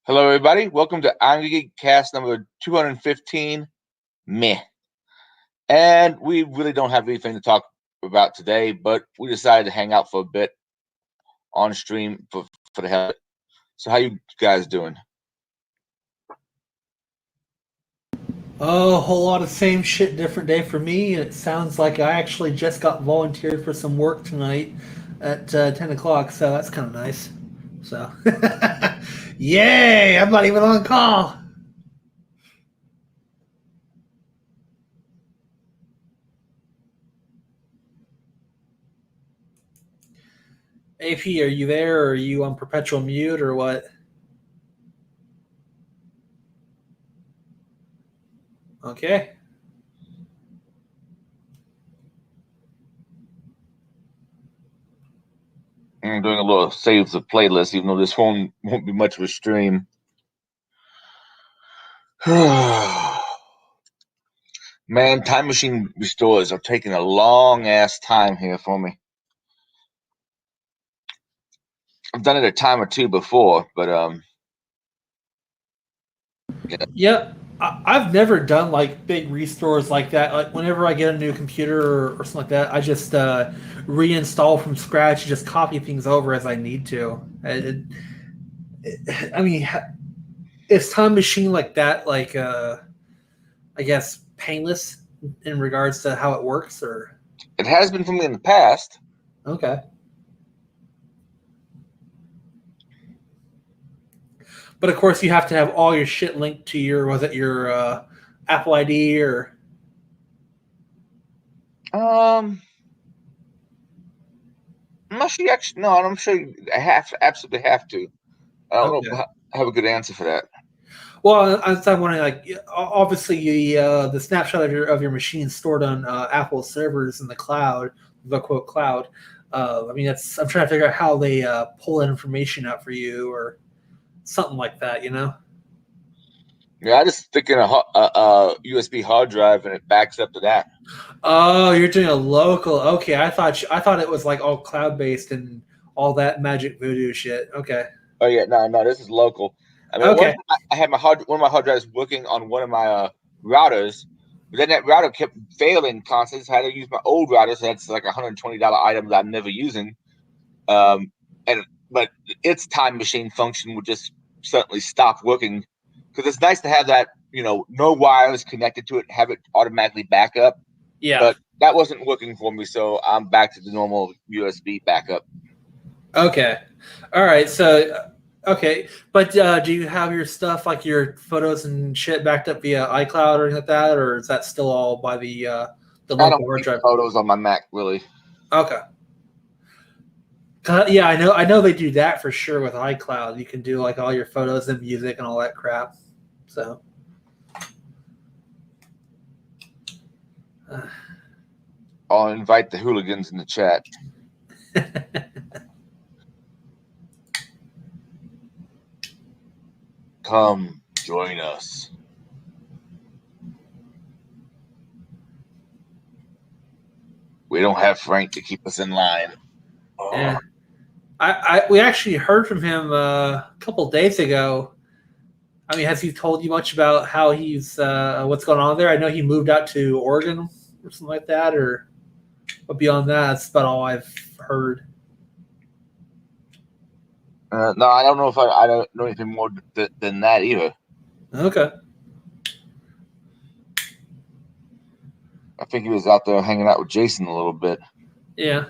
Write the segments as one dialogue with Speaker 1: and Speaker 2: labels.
Speaker 1: Hello, everybody. Welcome to Irongeek Cast number 215. Meh. And we really don't have anything to talk about today, but we decided to hang out for a bit on stream for the hell of it. So, how you guys doing?
Speaker 2: Oh, a whole lot of same shit, different day for me. It sounds like I actually just got volunteered for some work tonight at 10 o'clock, so that's kind of nice. So, yay! I'm not even on call. AP, are you there, or are you on perpetual mute, or what? Okay.
Speaker 1: I'm doing a little saves of playlist, even though this one won't be much of a stream. Man, Time Machine restores are taking a long ass time here for me. I've done it a time or two before, but
Speaker 2: Yep. I've never done like big restores like that. Like whenever I get a new computer or something like that, I just reinstall from scratch, just copy things over as I need to. I mean, is Time Machine like that? Like, I guess painless in regards to how it works, or
Speaker 1: it has been for me in the past.
Speaker 2: okay. But of course, you have to have all your shit linked to your Apple ID or
Speaker 1: I'm not sure. Actually, no, I'm sure I absolutely have to. I don't
Speaker 2: okay.
Speaker 1: know. I have a good answer for that.
Speaker 2: Well, I'm wondering, like, obviously, the snapshot of your machine stored on Apple servers in the cloud, the quote cloud. I mean, I'm trying to figure out how they pull that information out for you or something like that. You know?
Speaker 1: Yeah, I just stick in a USB hard drive and it backs up to that.
Speaker 2: Oh, you're doing a local. Okay, I thought it was like all cloud based and all that magic voodoo shit. Okay.
Speaker 1: Oh yeah, no, this is local. I mean,
Speaker 2: Okay.
Speaker 1: I had one of my hard drives working on one of my routers, but then that router kept failing constantly. So I had to use my old router, so that's like $120 item that I'm never using. And but its time machine function would just suddenly stop working because it's nice to have that, no wires connected to it, have it automatically back up.
Speaker 2: Yeah.
Speaker 1: But that wasn't working for me, so I'm back to the normal USB backup.
Speaker 2: Okay. All right. So, okay. But do you have your stuff, like your photos and shit, backed up via iCloud or anything like that, or is that still all by the
Speaker 1: I don't
Speaker 2: local hard
Speaker 1: keep
Speaker 2: drive?
Speaker 1: photos on my Mac really.
Speaker 2: Okay. Yeah, I know they do that for sure with iCloud. You can do like all your photos and music and all that crap. So.
Speaker 1: I'll invite the hooligans in the chat. Come join us. We don't have Frank to keep us in line. Oh.
Speaker 2: Yeah. We actually heard from him a couple of days ago. I mean, has he told you much about how he's what's going on there? I know he moved out to Oregon or something like that, but beyond that, that's about all I've heard.
Speaker 1: No, I don't know if I don't know anything more than that either.
Speaker 2: Okay.
Speaker 1: I think he was out there hanging out with Jason a little bit.
Speaker 2: Yeah.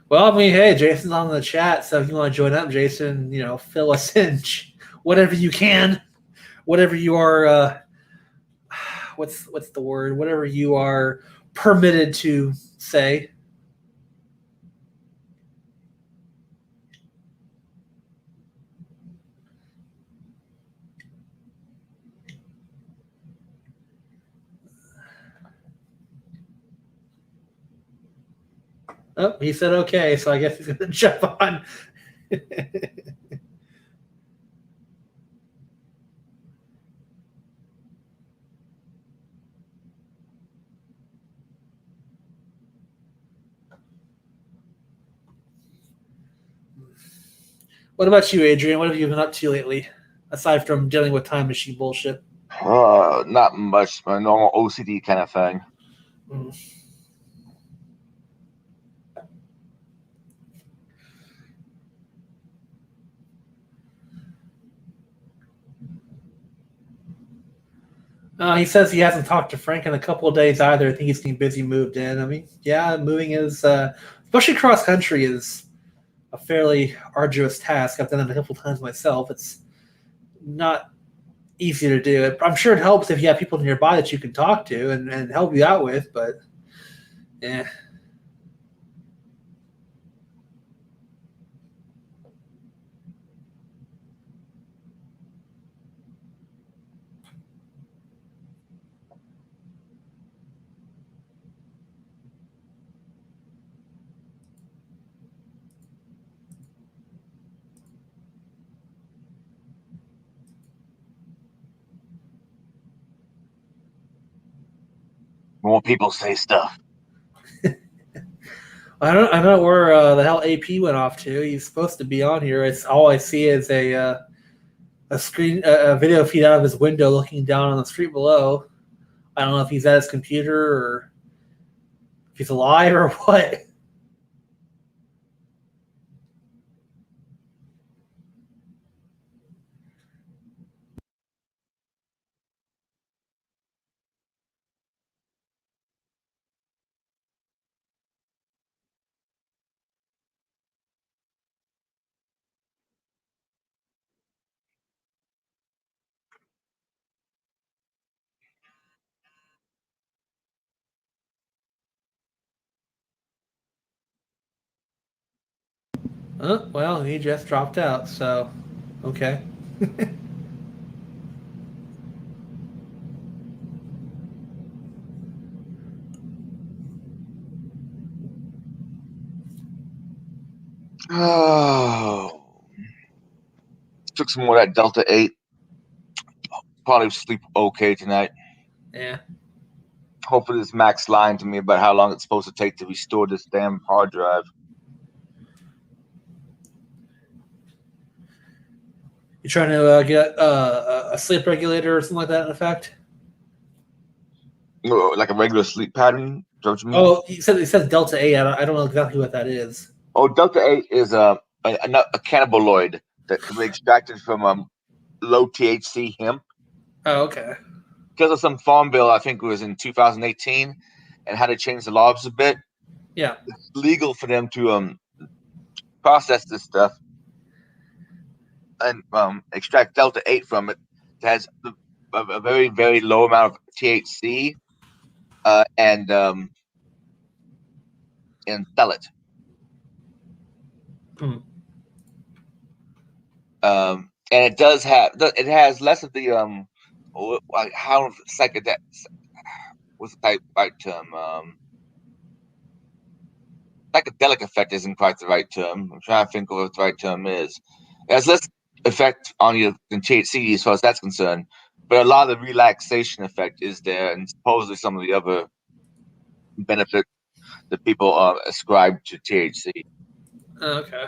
Speaker 2: Well, I mean, hey, Jason's on the chat, so if you want to join up, Jason, fill us in, whatever you can, whatever you are. What's the word? Whatever you are permitted to say. Oh, he said okay, so I guess he's going to jump on. What about you, Adrian? What have you been up to lately? aside from dealing with time machine bullshit?
Speaker 1: Not much. My normal OCD kind of thing.
Speaker 2: Mm. He says he hasn't talked to Frank in a couple of days either. I think he's getting busy moved in. I mean, yeah, moving is, especially cross country, is a fairly arduous task. I've done it a couple of times myself. It's not easy to do. I'm sure it helps if you have people nearby that you can talk to and help you out with, but yeah.
Speaker 1: More people say stuff.
Speaker 2: I don't know where the hell AP went off to. He's supposed to be on here. It's all I see is a video feed out of his window looking down on the street below. I don't know if he's at his computer or if he's alive or what. Well, he just dropped out, so okay.
Speaker 1: Oh, took some more of that Delta 8. Probably sleep okay tonight.
Speaker 2: Yeah.
Speaker 1: Hopefully this Mac's lying to me about how long it's supposed to take to restore this damn hard drive.
Speaker 2: You trying to get a sleep regulator or something like that in effect?
Speaker 1: Like a regular sleep pattern? Is that what you mean?
Speaker 2: Oh, he says Delta 8. I don't know exactly what that is.
Speaker 1: Oh, Delta 8 is a cannabinoid that can be extracted from low THC hemp.
Speaker 2: Oh, okay.
Speaker 1: Because of some farm bill, I think it was in 2018, and had to change the laws a bit.
Speaker 2: Yeah.
Speaker 1: It's legal for them to process this stuff and extract Delta 8 from it. It has a very, very low amount of THC and sell it.
Speaker 2: Hmm.
Speaker 1: And it has less of the how psychedelic. What's the right term? Psychedelic effect isn't quite the right term. I'm trying to think of what the right term is. It has less effect on you than THC as far as that's concerned, but a lot of the relaxation effect is there, and supposedly some of the other benefits that people ascribe to THC.
Speaker 2: Okay.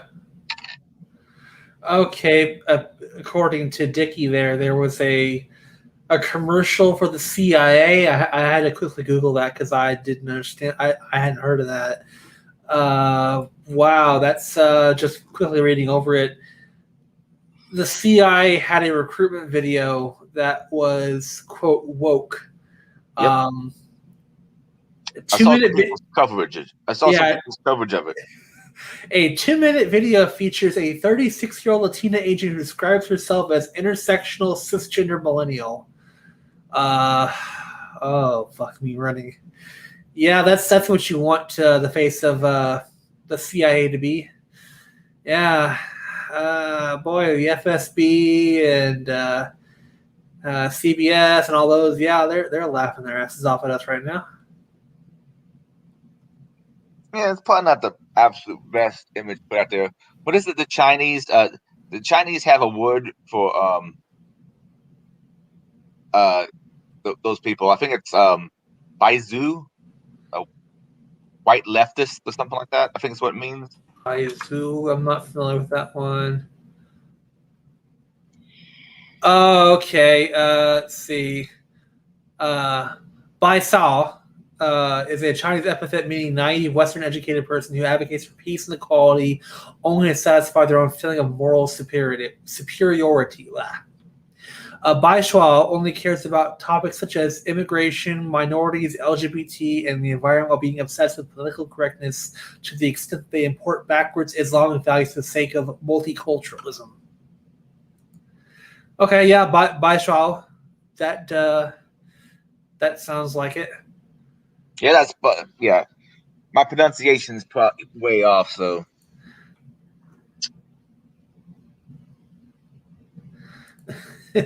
Speaker 2: Okay. According to Dickie, there was a commercial for the CIA. I had to quickly Google that because I didn't understand. I hadn't heard of that. Wow, that's just quickly reading over it. The CIA had a recruitment video that was quote woke.
Speaker 1: Yep.
Speaker 2: 2-minute
Speaker 1: coverage. I saw some people's coverage of it.
Speaker 2: A 2-minute video features a 36-year-old Latina agent who describes herself as intersectional cisgender millennial. Oh fuck me running. Yeah, that's what you want the face of the CIA to be. Yeah, boy, the FSB and CBS and all those. Yeah, they're laughing their asses off at us right now.
Speaker 1: Yeah, it's probably not the absolute best image put out there. What is it? The Chinese have a word for those people. I think it's Baizu, a white leftist or something like that. I think it's what it means.
Speaker 2: Baizu, I'm not familiar with that one. Oh, okay. Let's see. Bai Sao is a Chinese epithet meaning naive, Western educated person who advocates for peace and equality only to satisfy their own feeling of moral superiority. Bai Shua only cares about topics such as immigration, minorities, LGBT, and the environment, while being obsessed with political correctness to the extent they import backwards Islamic values for the sake of multiculturalism. Okay, yeah, Bai Shua. That sounds like it.
Speaker 1: Yeah, yeah. My pronunciation's probably way off, so.
Speaker 2: And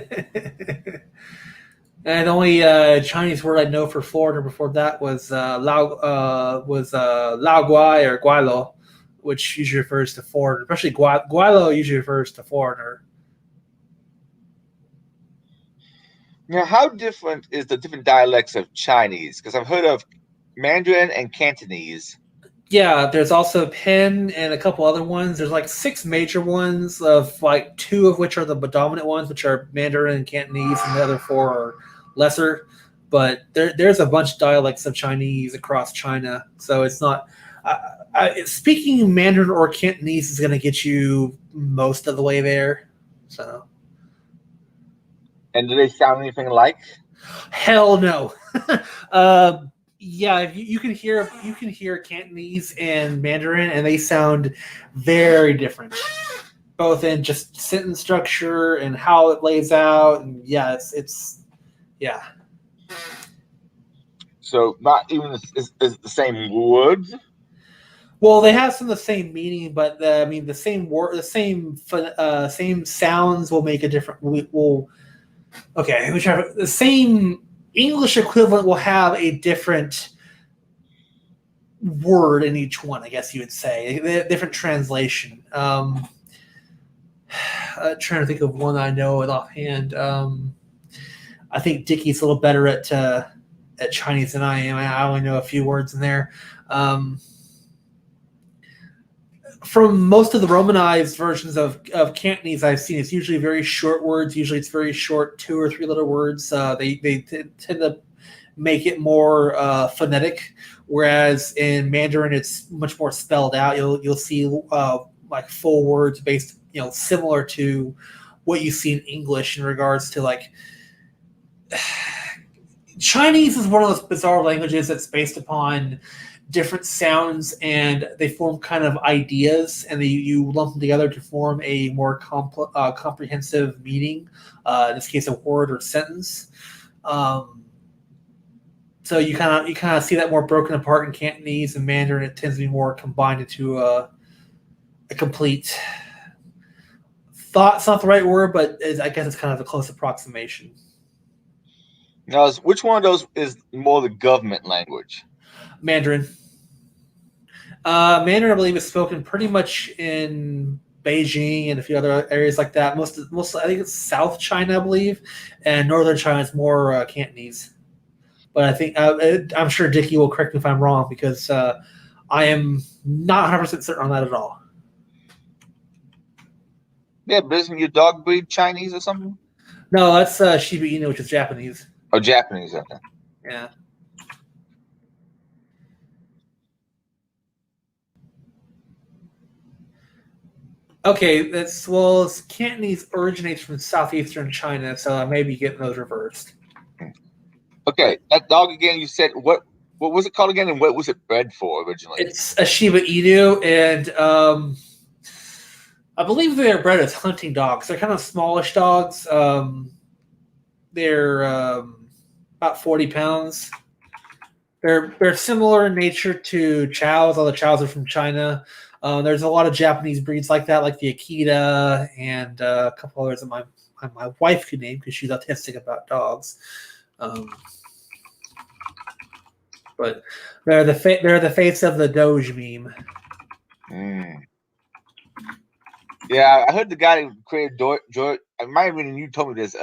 Speaker 2: the only Chinese word I know for foreigner before that was Lao Guai or Guailo, which usually refers to foreigner. Especially Guailo usually refers to foreigner.
Speaker 1: Now, how different is the different dialects of Chinese? Because I've heard of Mandarin and Cantonese.
Speaker 2: Yeah, there's also Pin and a couple other ones. There's like 6 major ones, of like 2 of which are the predominant ones, which are Mandarin and Cantonese, and the other 4 are lesser. But there's a bunch of dialects of Chinese across China, so it's not. Speaking Mandarin or Cantonese is going to get you most of the way there. So.
Speaker 1: And do they sound anything alike?
Speaker 2: Hell no. Yeah, you can hear Cantonese and Mandarin, and they sound very different, both in just sentence structure and how it lays out. And yeah, it's yeah.
Speaker 1: So not even is the same words.
Speaker 2: Well, they have some of the same meaning, but I mean, the same word, the same sounds will make a different. Okay, the same English equivalent will have a different word in each one, I guess you would say. A different translation. Trying to think of one I know it offhand. I think Dickie's a little better at Chinese than I am. I only know a few words in there. From most of the Romanized versions of Cantonese I've seen, it's usually very short words. Usually it's very short 2 or 3 letter words. They tend to make it more phonetic, whereas in Mandarin it's much more spelled out. You'll see like full words based, similar to what you see in English in regards to like. Chinese is one of those bizarre languages that's based upon different sounds, and they form kind of ideas, and you lump them together to form a more comprehensive meaning. In this case, a word or sentence. So you kind of see that more broken apart in Cantonese and Mandarin. It tends to be more combined into a complete. Thought's not the right word, but I guess it's kind of a close approximation.
Speaker 1: Now, which one of those is more the government language?
Speaker 2: Mandarin. Mandarin, I believe, is spoken pretty much in Beijing and a few other areas like that. Most I think it's South China, I believe, and Northern China is more Cantonese. But I think I'm sure Dickie will correct me if I'm wrong, because I am not 100% certain on that at all.
Speaker 1: Yeah, but isn't your dog breed Chinese or something?
Speaker 2: No, that's Shiba Inu, which is Japanese.
Speaker 1: Oh, Japanese, okay.
Speaker 2: Yeah. Okay, Cantonese originates from southeastern China, so I may be getting those reversed.
Speaker 1: Okay, that dog again. You said what was it called again, and what was it bred for originally?
Speaker 2: It's a Shiba Inu, and I believe they're bred as hunting dogs. They're kind of smallish dogs. They're about 40 pounds. They're similar in nature to chows. All the chows are from China. There's a lot of Japanese breeds like that, like the Akita, and a couple others that my wife could name because she's autistic about dogs. But they're the face of the Doge meme.
Speaker 1: Yeah, I heard the guy who created George. I might have been you told me this.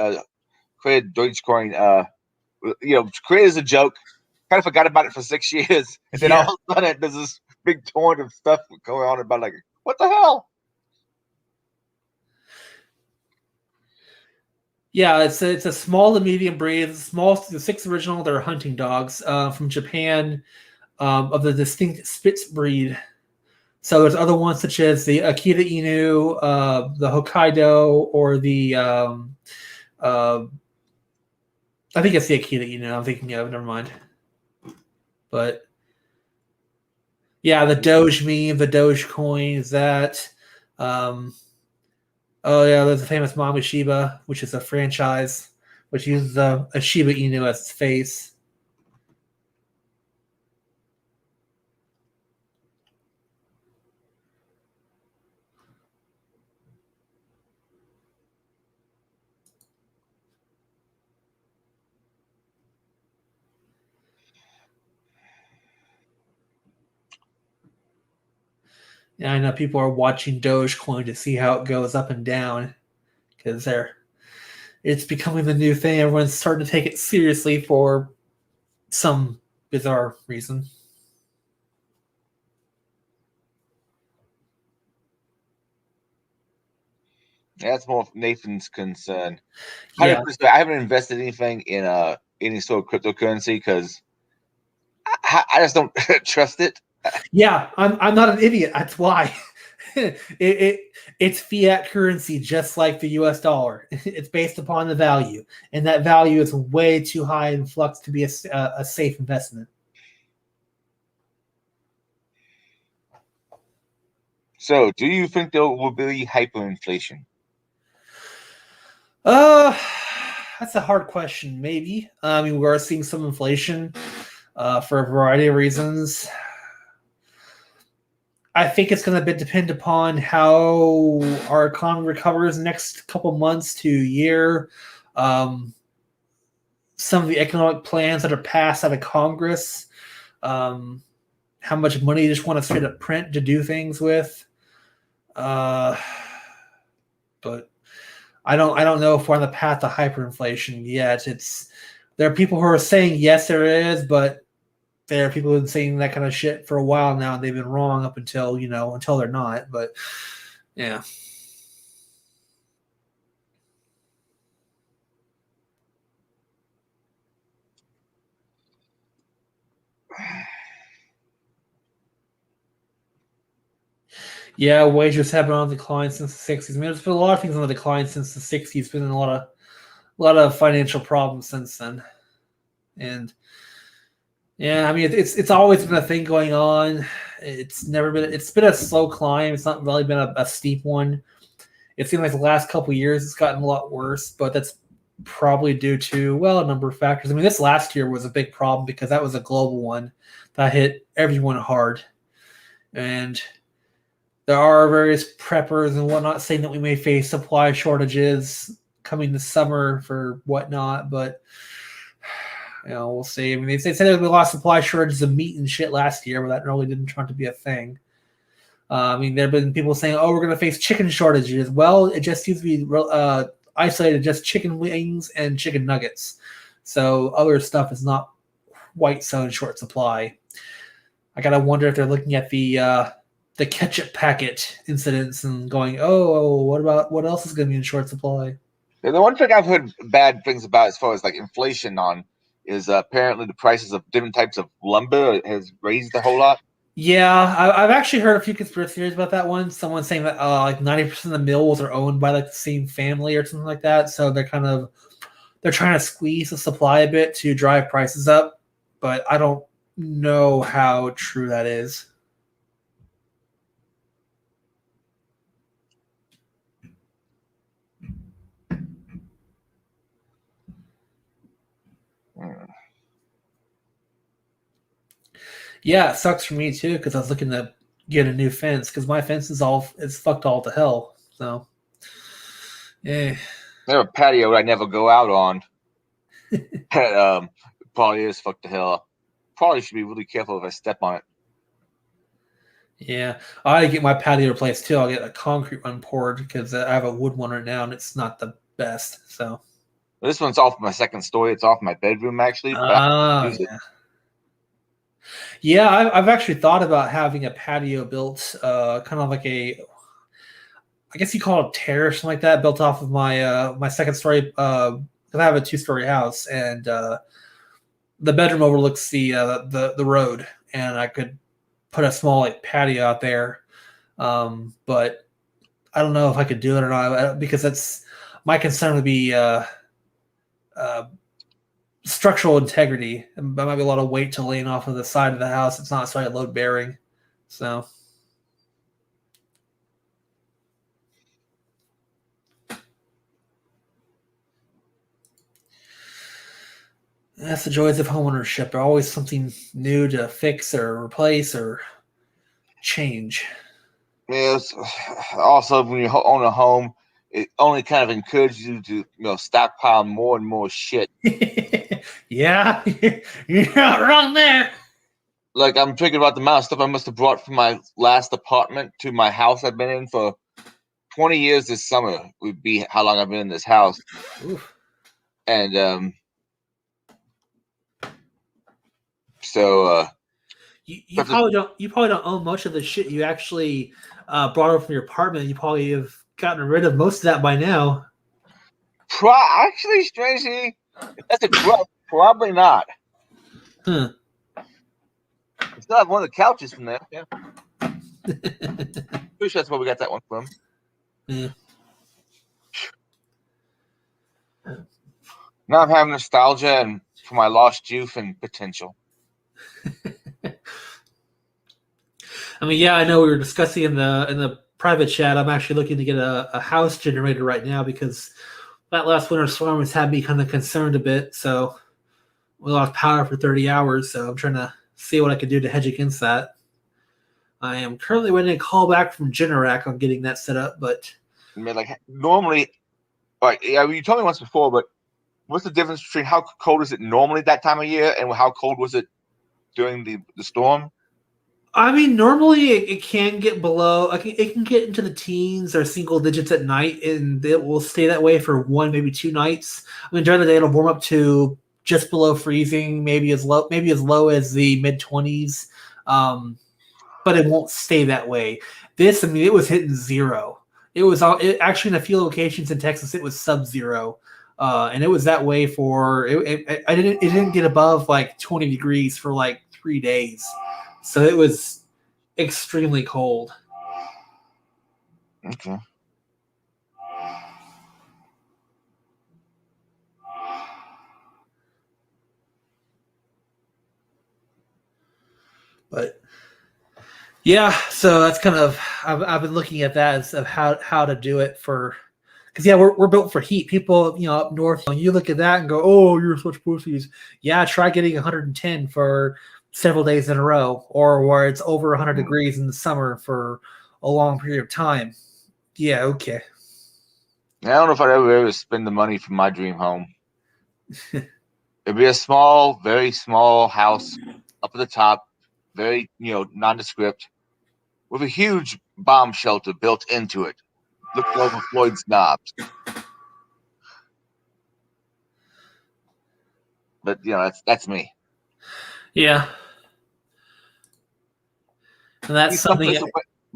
Speaker 1: Created Dogecoin. Created as a joke. Kind of forgot about it for 6 years, and then all of a sudden there's this big torrent of stuff going on about like, what the hell?
Speaker 2: Yeah, it's a small to medium breed. The 6 original, they're hunting dogs from Japan, of the distinct Spitz breed. So there's other ones such as the Akita Inu, the Hokkaido, or the I think it's the Akita Inu I'm thinking of. Never mind. But yeah, the Doge meme, the Doge coin is that. Oh yeah, there's a famous Mama Shiba, which is a franchise which uses a Shiba Inu as its face. Yeah, I know people are watching Dogecoin to see how it goes up and down because it's becoming the new thing. Everyone's starting to take it seriously for some bizarre reason.
Speaker 1: That's more of Nathan's concern.
Speaker 2: Yeah,
Speaker 1: 100%. I haven't invested anything in any sort of cryptocurrency because I just don't trust it.
Speaker 2: yeah, I'm not an idiot. That's why. It's fiat currency, just like the U.S. dollar. It's based upon the value, and that value is way too high in flux to be a safe investment.
Speaker 1: So, do you think there will be hyperinflation?
Speaker 2: Uh, that's a hard question. Maybe. I mean, we are seeing some inflation for a variety of reasons. I think it's going to depend upon how our economy recovers next couple months to year. Some of the economic plans that are passed out of Congress, how much money you just want to straight up print to do things with. But I don't know if we're on the path to hyperinflation yet. There are people who are saying yes, there is, but there are people who've been saying that kind of shit for a while now, and they've been wrong up until they're not. But yeah. Yeah, wages have been on decline since the '60s. I mean, there's been a lot of things on the decline since the '60s. Been in a lot of financial problems since then, and yeah, I mean, it's always been a thing going on. It's been a slow climb. It's not really been a steep one. It seems like the last couple of years it's gotten a lot worse, but that's probably due to a number of factors. I mean, this last year was a big problem because that was a global one that hit everyone hard, and there are various preppers and whatnot saying that we may face supply shortages coming this summer for whatnot, but we'll see. I mean, they said there was a lot of supply shortages of meat and shit last year, but that really didn't turn out to be a thing. I mean, there have been people saying, "Oh, we're going to face chicken shortages." Well, it just seems to be isolated to just chicken wings and chicken nuggets. So other stuff is not quite so in short supply. I gotta wonder if they're looking at the ketchup packet incidents and going, "Oh, what else is going to be in short supply?"
Speaker 1: The one thing I've heard bad things about as far as like inflation on is apparently the prices of different types of lumber has raised a whole lot.
Speaker 2: Yeah, I've actually heard a few conspiracy theories about that one. Someone saying that like 90% of the mills are owned by like the same family or something like that, so they're trying to squeeze the supply a bit to drive prices up. But I don't know how true that is. Yeah, it sucks for me too because I was looking to get a new fence because my fence is fucked all to hell. So, yeah.
Speaker 1: I have a patio I never go out on. Probably is fucked the hell up. Probably should be really careful if I step on it.
Speaker 2: Yeah, I get my patio replaced too. I'll get a concrete one poured because I have a wood one right now and it's not the best. So
Speaker 1: This one's off my second story. It's off my bedroom actually.
Speaker 2: yeah. Yeah, I've actually thought about having a patio built, kind of like I guess you call it a terrace, something like that, built off of my my second story. Because I have a 2-story house, and the bedroom overlooks the road, and I could put a small like patio out there. But I don't know if I could do it or not, because that's my concern would be structural integrity. There might be a lot of weight to lean off of the side of the house. It's not necessarily load bearing, so. That's the joys of homeownership. There's always something new to fix or replace or change.
Speaker 1: Yes. Also, when you own a home, it only kind of encourages you to stockpile more and more shit.
Speaker 2: Yeah, you're not wrong there.
Speaker 1: Like, I'm thinking about the amount of stuff I must have brought from my last apartment to my house I've been in for 20 years. This summer would be how long I've been in this house.
Speaker 2: Oof.
Speaker 1: And so
Speaker 2: you probably don't own much of the shit you actually brought over from your apartment. You probably have gotten rid of most of that by now.
Speaker 1: Actually, strangely, that's a growth. Probably not.
Speaker 2: Huh.
Speaker 1: I still have one of the couches from there. Yeah. Pretty sure that's where we got that one from.
Speaker 2: Yeah.
Speaker 1: Now I'm having nostalgia and for my lost youth and potential.
Speaker 2: I mean, yeah, I know we were discussing in the private chat. I'm actually looking to get a house generator right now because that last winter storm has had me kind of concerned a bit. So we lost power for 30 hours. So I'm trying to see what I can do to hedge against that. I am currently waiting a call back from Generac on getting that set up, but
Speaker 1: I mean, like normally, like you told me once before, but what's the difference between how cold is it normally that time of year and how cold was it during the storm?
Speaker 2: I mean, normally it can get below. It can get into the teens or single digits at night, and it will stay that way for 1, maybe 2 nights. I mean, during the day it'll warm up to just below freezing, maybe as low as the mid-20s, but it won't stay that way. This, I mean, it was hitting 0. It was actually in a few locations in Texas it was sub-0, and it was that way for it didn't get above like 20 degrees for like 3 days. So it was extremely cold.
Speaker 1: Okay.
Speaker 2: But yeah, so that's kind of I've been looking at that as of how to do it for, because yeah, we're built for heat. People up north, you look at that and go, oh, you're such pussies. Yeah, try getting 110 for several days in a row, or where it's over 100 degrees in the summer for a long period of time. Yeah, okay.
Speaker 1: I don't know if I'd ever spend the money for my dream home. It'd be a small, very small house up at the top, very nondescript, with a huge bomb shelter built into it. Look over Floyd's knobs. But that's me.
Speaker 2: Yeah. And that's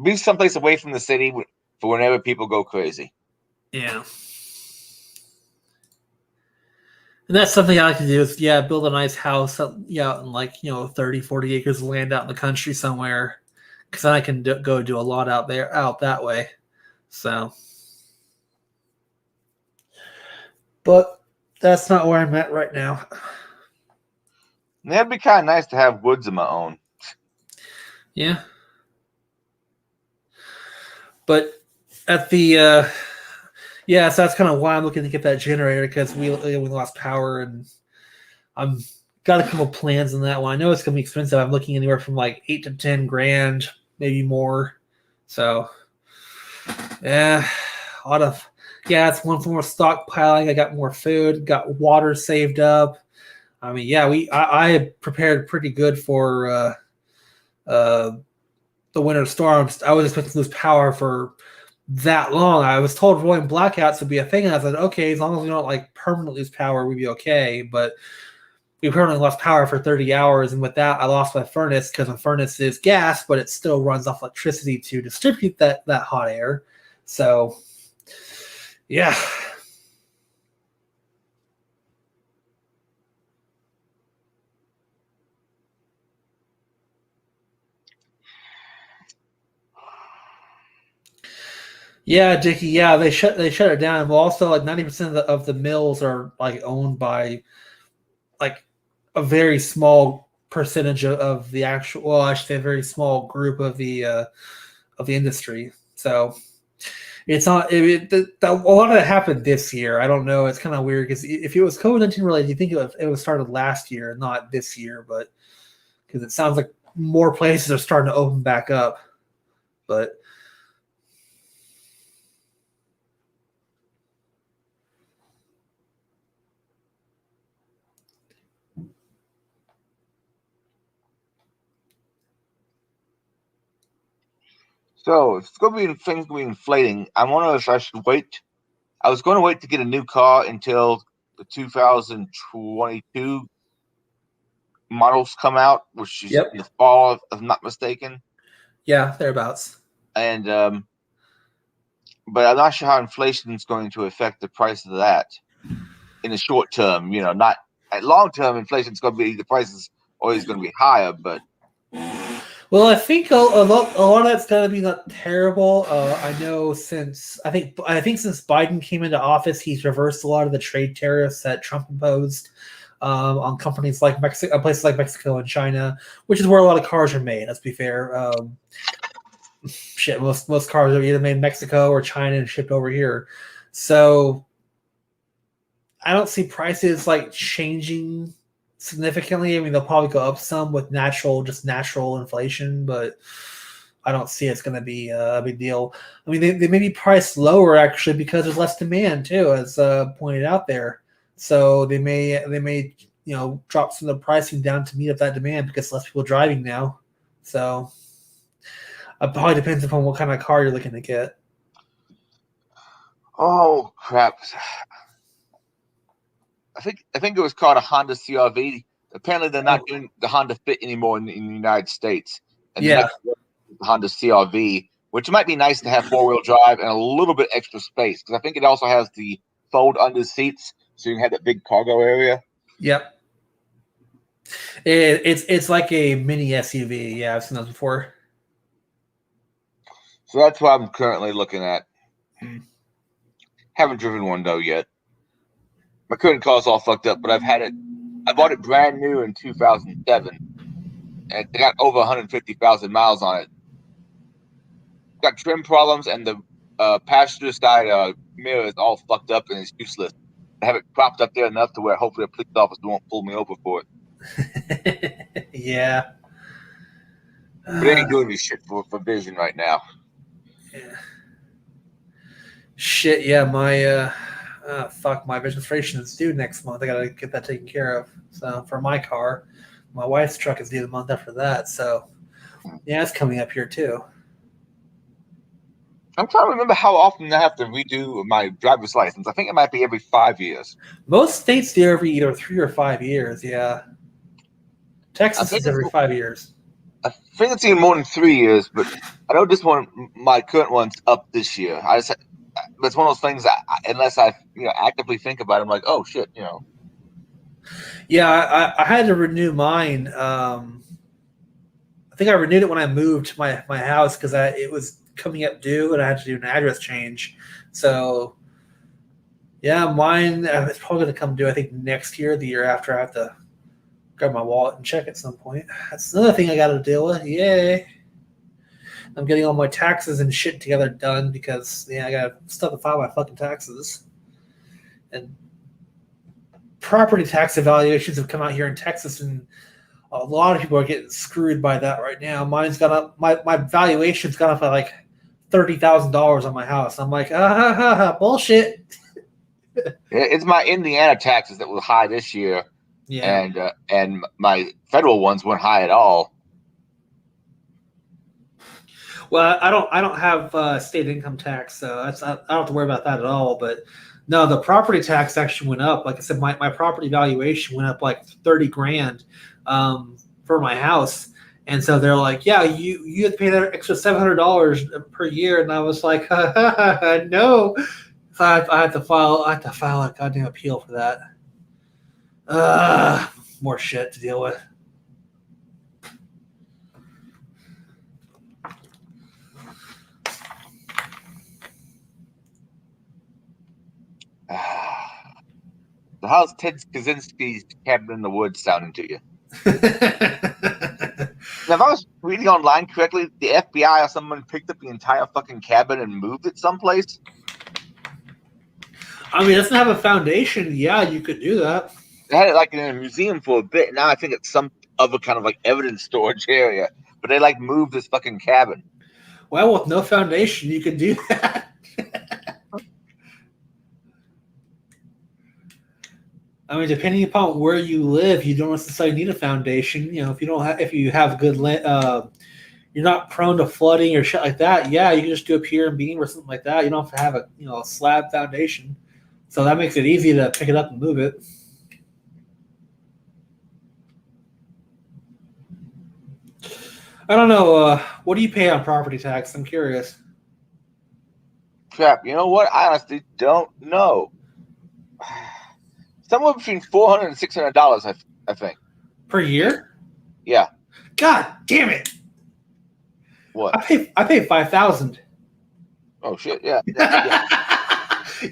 Speaker 1: be someplace away from the city for whenever people go crazy.
Speaker 2: Yeah. And that's something I like to do is, build a nice house out in like, 30, 40 acres of land out in the country somewhere, because then I can go do a lot out that way. So, but that's not where I'm at right now.
Speaker 1: It'd be kind of nice to have woods of my own.
Speaker 2: Yeah. But at the so that's kind of why I'm looking to get that generator, because we lost power, and I'm got a couple plans on that one. I know it's gonna be expensive. I'm looking anywhere from like $8 to $10,000, maybe more. So yeah, a lot of it's one for more stockpiling. I got more food, got water saved up. I mean, I prepared pretty good for the winter storms. I was expecting to lose power for that long. I was told rolling blackouts would be a thing, and I said, okay, as long as we don't like permanently lose power, we'd be okay. But we permanently lost power for 30 hours, and with that, I lost my furnace, because my furnace is gas, but it still runs off electricity to distribute that hot air. So, yeah. Yeah, Dickie. Yeah, they shut it down. Well, also like 90% of the mills are like owned by like a very small percentage of the actual. Well, I should say a very small group of the industry. So it's not. A lot of it happened this year. I don't know. It's kind of weird because if it was COVID-19 related, you think it was started last year, not this year. But because it sounds like more places are starting to open back up, but.
Speaker 1: So if it's going to be things going to be inflating, I wonder if I should wait. I was going to wait to get a new car until the 2022 models come out, which is in the fall, if I'm not mistaken.
Speaker 2: Yeah, thereabouts.
Speaker 1: And but I'm not sure how inflation is going to affect the price of that in the short term. Not at long term. Inflation is going to be, the price is always going to be higher, but.
Speaker 2: Well, I think a lot of that's going to be not terrible. I know since since Biden came into office, he's reversed a lot of the trade tariffs that Trump imposed on companies like Mexico, places like Mexico and China, which is where a lot of cars are made. Let's be fair. Most cars are either made in Mexico or China and shipped over here. So I don't see prices like changing significantly. I mean, they'll probably go up some with natural inflation, but I don't see it's going to be a big deal. I mean, they may be priced lower actually because there's less demand too, as pointed out there. So they may drop some of the pricing down to meet up that demand because less people driving now. So it probably depends upon what kind of car you're looking to get.
Speaker 1: Oh crap! I think it was called a Honda CRV. Apparently, they're not doing the Honda Fit anymore in the United States. And the next one is the Honda CRV, which might be nice to have 4-wheel drive and a little bit extra space because I think it also has the fold under seats, so you can have that big cargo area.
Speaker 2: Yep. It's like a mini SUV. Yeah, I've seen those before.
Speaker 1: So that's what I'm currently looking at. Haven't driven one though yet. My current car's all fucked up, but I've had it. I bought it brand new in 2007, and it got over 150,000 miles on it. Got trim problems, and the passenger side mirror is all fucked up and it's useless. I have it propped up there enough to where hopefully a police officer won't pull me over for
Speaker 2: it. Yeah.
Speaker 1: But they ain't doing this shit for vision right now.
Speaker 2: Yeah. Shit, yeah, my my registration is due next month. I gotta get that taken care of. So for my car, my wife's truck is due the month after that. So yeah, it's coming up here too.
Speaker 1: I'm trying to remember how often I have to redo my driver's license. I think it might be every 5 years.
Speaker 2: Most states do every either 3 or 5 years. Yeah, Texas is every 5 years.
Speaker 1: I think it's even more than 3 years, but I know this one, my current one's up this year. That's one of those things that unless I actively think about it, I'm like, oh shit,
Speaker 2: Yeah, I had to renew mine. I think I renewed it when I moved to my house because it was coming up due and I had to do an address change. So yeah, mine is probably going to come due I think next year, the year after. I have to grab my wallet and check at some point. That's another thing I got to deal with. Yay. I'm getting all my taxes and shit together done because I got stuff to file my fucking taxes. And property tax evaluations have come out here in Texas, and a lot of people are getting screwed by that right now. Mine's gone up. My valuation's gone up by like $30,000 on my house. I'm like, bullshit.
Speaker 1: It's my Indiana taxes that were high this year, and my federal ones weren't high at all.
Speaker 2: Well, I don't have state income tax, so I don't have to worry about that at all. But no, the property tax actually went up. Like I said, my property valuation went up like $30,000 for my house, And so they're like, yeah, you have to pay that extra $700 per year. And I was like, no. So I have to file a goddamn appeal for that. More shit to deal with.
Speaker 1: So how's Ted Kaczynski's Cabin in the Woods sounding to you? Now, if I was reading online correctly, the FBI or someone picked up the entire fucking cabin and moved it someplace.
Speaker 2: I mean, it doesn't have a foundation. Yeah, you could do that.
Speaker 1: They had it like in a museum for a bit. Now I think it's some other kind of like evidence storage area. But they like moved this fucking cabin.
Speaker 2: Well, with no foundation, you could do that. I mean, depending upon where you live, you don't necessarily need a foundation. You know, if you have good land, you're not prone to flooding or shit like that. Yeah, you can just do a pier and beam or something like that. You don't have to have a slab foundation. So that makes it easy to pick it up and move it. I don't know. What do you pay on property tax? I'm curious.
Speaker 1: Crap, you know what? I honestly don't know. Somewhere between $400 and $600, I think.
Speaker 2: Per year?
Speaker 1: Yeah.
Speaker 2: God damn it!
Speaker 1: What?
Speaker 2: I pay $5,000.
Speaker 1: Oh shit! Yeah.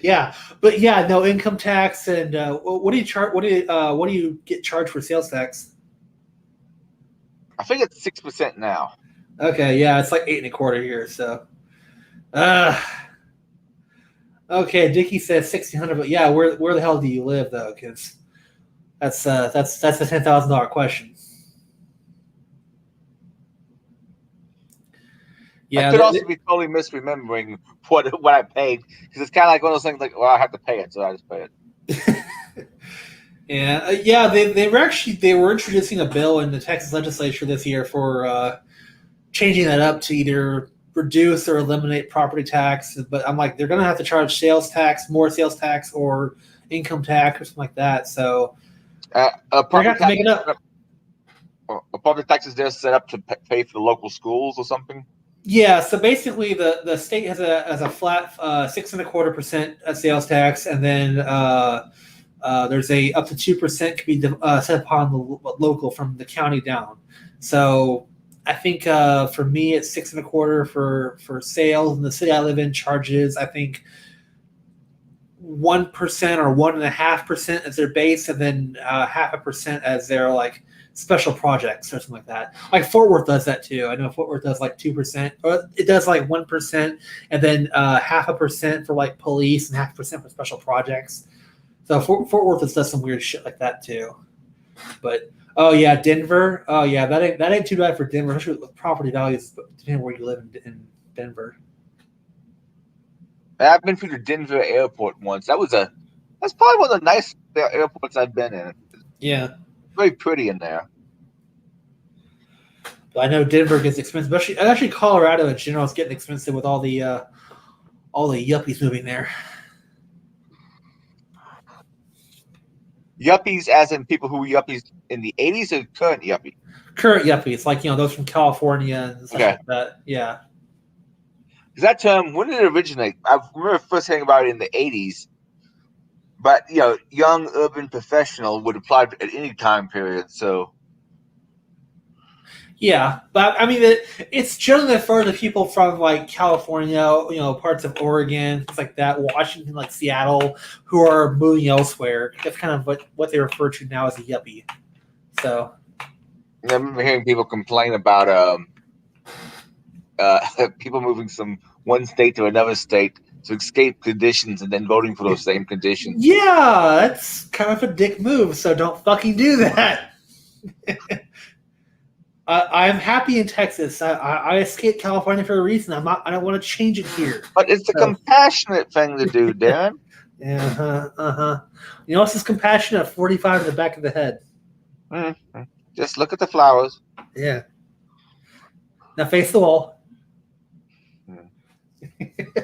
Speaker 2: Yeah, but yeah, no income tax and what do you charge? What do you get charged for sales tax?
Speaker 1: I think it's 6% now.
Speaker 2: Okay, yeah, it's like 8.25 here. So, okay, Dickie says 1,600. But yeah, where the hell do you live though? Because that's a $10,000 question. Yeah,
Speaker 1: I could also be totally misremembering what I paid because it's kind of like one of those things like, well, I have to pay it, so I just pay it.
Speaker 2: Yeah. They were introducing a bill in the Texas legislature this year for changing that up to either reduce or eliminate property tax. But I'm like, they're going to have to charge more sales tax, or income tax, or something like that. So
Speaker 1: property
Speaker 2: to make it up.
Speaker 1: Property tax is just set up to pay for the local schools or something.
Speaker 2: Yeah, so basically the state has a flat 6.25% sales tax, and then there's a up to 2% can be set upon the local from the county down. So I think for me it's 6.25% for sales, and the city I live in charges I think 1% or 1.5% as their base, and then 0.5% as their like special projects or something like that. Like Fort Worth does that too. I know Fort Worth does like 2%, or it does like 1%, and then 0.5% for like police and 0.5% for special projects. So Fort Worth does some weird shit like that too. But oh yeah, Denver. Oh yeah, that ain't too bad for Denver, especially with property values depending on where you live in Denver.
Speaker 1: I've been through the Denver airport once. That's probably one of the nice airports I've been in.
Speaker 2: Yeah.
Speaker 1: Very pretty in there.
Speaker 2: I know Denver gets expensive, actually Colorado in general is getting expensive with all the yuppies moving there.
Speaker 1: Yuppies, as in people who were yuppies in the 80s, or current yuppie?
Speaker 2: Current yuppies, like those from California and stuff like that. Yeah.
Speaker 1: That term, when did it originate? I remember first hearing about it in the 80s. But young urban professional would apply at any time period. So,
Speaker 2: yeah, but I mean, it's generally for the people from like California, parts of Oregon, things like that, Washington, like Seattle, who are moving elsewhere. That's kind of what they refer to now as a yuppie. So,
Speaker 1: I remember hearing people complain about people moving from one state to another state to escape conditions and then voting for those same conditions.
Speaker 2: Yeah, that's kind of a dick move, so don't fucking do that. I'm happy in Texas. I escaped California for a reason. I don't want to change it here.
Speaker 1: But it's a compassionate thing to do, Darren.
Speaker 2: Yeah, this is compassionate 45 in the back of the head.
Speaker 1: Mm-hmm. Just look at the flowers.
Speaker 2: Yeah. Now face the wall.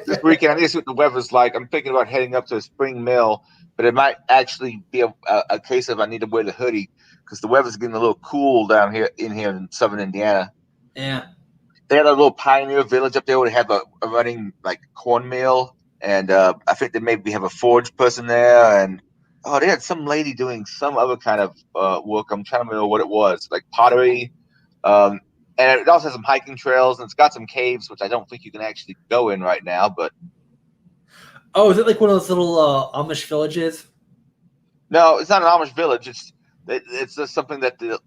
Speaker 1: This weekend, I guess what the weather's like. I'm thinking about heading up to a spring mill, but it might actually be a case of I need to wear the hoodie because the weather's getting a little cool down here in southern Indiana.
Speaker 2: Yeah.
Speaker 1: They had a little pioneer village up there where they have a running like corn mill, and I think they maybe have a forge person there, and they had some lady doing some other kind of work. I'm trying to remember what it was, like pottery. And it also has some hiking trails, and it's got some caves, which I don't think you can actually go in right now. But
Speaker 2: is it like one of those little Amish villages?
Speaker 1: no, it's not an Amish village. It's just something that the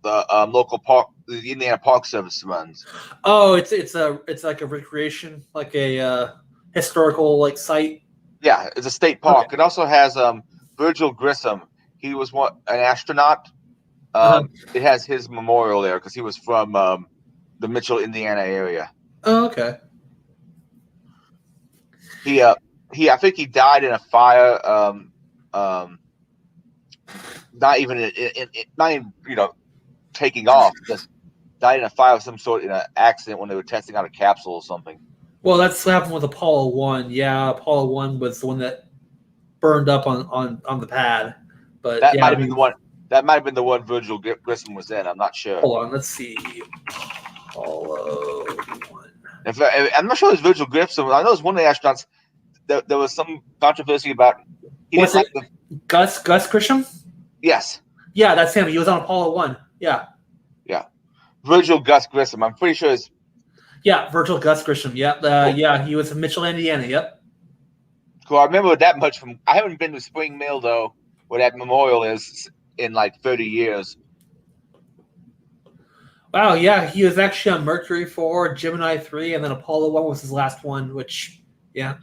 Speaker 1: local park, the Indiana Park Service runs.
Speaker 2: Oh, it's like a recreation, like a historical like site.
Speaker 1: Yeah, it's a state park.
Speaker 2: Okay.
Speaker 1: It also has Virgil Grissom. He was an astronaut. It has his memorial there because he was from the Mitchell, Indiana area.
Speaker 2: Oh, okay.
Speaker 1: I think he died in a fire. Not even taking off. Just died in a fire of some sort in an accident when they were testing out a capsule or something.
Speaker 2: Well, that's what happened with Apollo 1. Yeah, Apollo 1 was the one that burned up on the pad. But
Speaker 1: that might have been the one. That might have been the one Virgil Grissom was in. I'm not sure.
Speaker 2: Hold on, let's see. Apollo 1.
Speaker 1: I'm not sure it was Virgil Grissom. I know it was one of the astronauts. There was some controversy about.
Speaker 2: Was it Gus Grissom?
Speaker 1: Yes.
Speaker 2: Yeah, that's him. He was on Apollo 1. Yeah.
Speaker 1: Yeah. Virgil Gus Grissom. I'm pretty sure it's.
Speaker 2: Yeah, Virgil Gus Grissom. Yep. Yeah, he was in Mitchell, Indiana. Yep.
Speaker 1: Cool. I remember that much from. I haven't been to Spring Mill though, where that memorial is, in like 30 years.
Speaker 2: Wow. Yeah, he was actually on Mercury 4, Gemini 3, and then Apollo 1 was his last one. Which, yeah.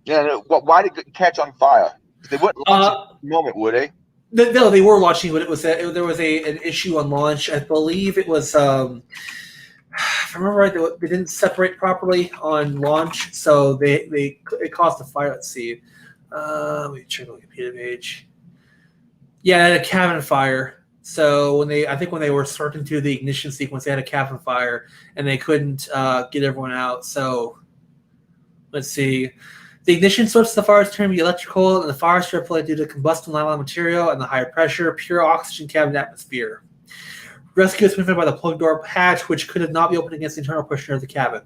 Speaker 1: Yeah. Why did it catch on fire? They wouldn't launch it at the moment, would they?
Speaker 2: No, they were launching, but there was an issue on launch. I believe it was. If I remember right, they didn't separate properly on launch, so it caused a fire. Let's see. Let me check the Wikipedia page. Yeah, it had a cabin fire. So when they were starting to the ignition sequence, they had a cabin fire, and they couldn't get everyone out. So let's see. The ignition source of the fire is termed electrical, and the fire started due to combustible nylon material and the higher pressure, pure oxygen cabin atmosphere. Rescue was prevented by the plug door hatch, which could not be opened against the internal pressure of the cabin.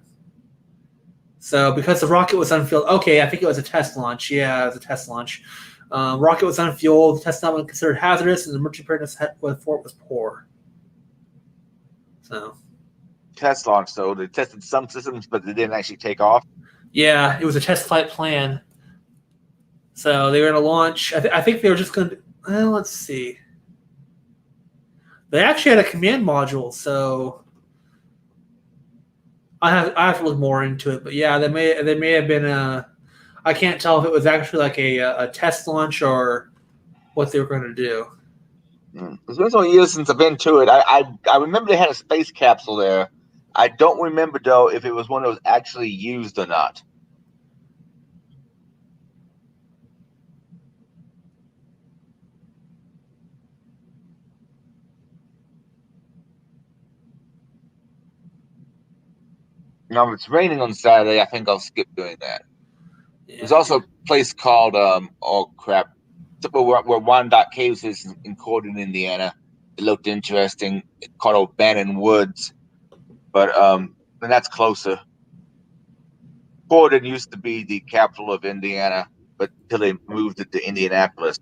Speaker 2: So, because the rocket was unfueled, okay, I think it was a test launch. Yeah, it was a test launch. Rocket was unfueled, the test not was considered hazardous, and the emergency preparedness for it was poor. So,
Speaker 1: test launch, though. They tested some systems, but they didn't actually take off.
Speaker 2: Yeah, it was a test flight plan. So they were going to launch. I think they were just going to. Let's see. They actually had a command module, so I have to look more into it. But yeah, they may have been a. I can't tell if it was actually like a test launch or what they were going to do.
Speaker 1: It's been so years since I've been to it. I remember they had a space capsule there. I don't remember, though, if it was one that was actually used or not. Now, if it's raining on Saturday, I think I'll skip doing that. Yeah. There's also a place called, where Wyandotte Caves is in Corden, Indiana. It looked interesting. It's called O'Bannon Woods. But and that's closer. Corden used to be the capital of Indiana, but until they moved it to Indianapolis.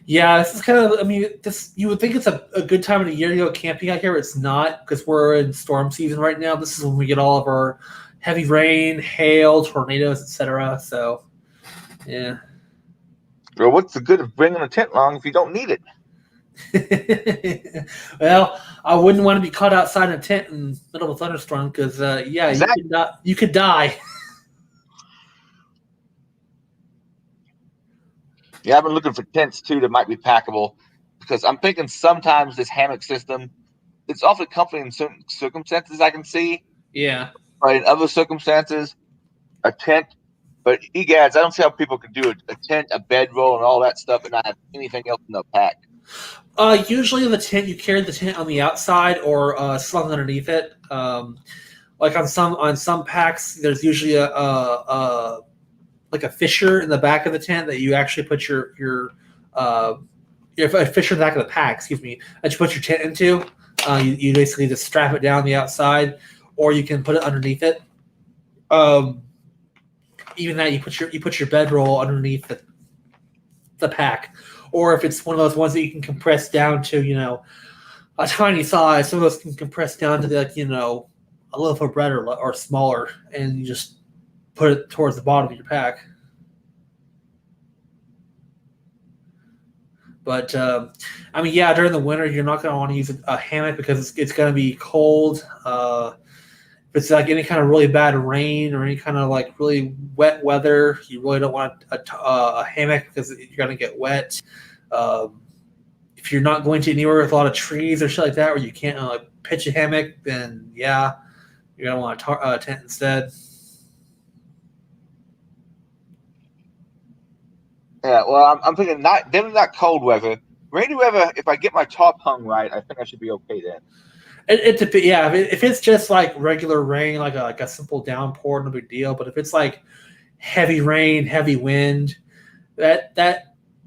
Speaker 2: Yeah, this is kind of. I mean, you would think it's a good time of the year to go camping out here. It's not, because we're in storm season right now. This is when we get all of our heavy rain, hail, tornadoes, etc. So, yeah.
Speaker 1: Well, what's the good of bringing a tent along if you don't need it?
Speaker 2: Well, I wouldn't want to be caught outside in a tent in the middle of a thunderstorm because, exactly. you could die.
Speaker 1: Yeah, I've been looking for tents too that might be packable, because I'm thinking sometimes this hammock system, it's awfully comfortable in certain circumstances I can see.
Speaker 2: Yeah.
Speaker 1: But in other circumstances, a tent. But egads, I don't see how people could do a tent, a bedroll, and all that stuff, and not have anything else in the pack.
Speaker 2: Usually in the tent, you carry the tent on the outside or slung underneath it. Like on some packs, there's usually a like a fissure in the back of the tent that you actually put your a fissure in the back of the pack, excuse me, that you put your tent into. You basically just strap it down the outside, or you can put it underneath it. Even that, you put your bedroll underneath the pack, or if it's one of those ones that you can compress down to, a tiny size, some of those can compress down to a loaf of bread or smaller, and you just put it towards the bottom of your pack. But during the winter, you're not going to want to use a hammock because it's going to be cold. If it's like any kind of really bad rain or any kind of like really wet weather, you really don't want a hammock because you're going to get wet. If you're not going to anywhere with a lot of trees or shit like that where you can't pitch a hammock, then yeah, you're going to want a tent instead.
Speaker 1: Yeah, well, I'm thinking not cold weather. Rainy weather, if I get my top hung right, I think I should be okay then.
Speaker 2: If it's just like regular rain, like a simple downpour, no big deal. But if it's like heavy rain, heavy wind, that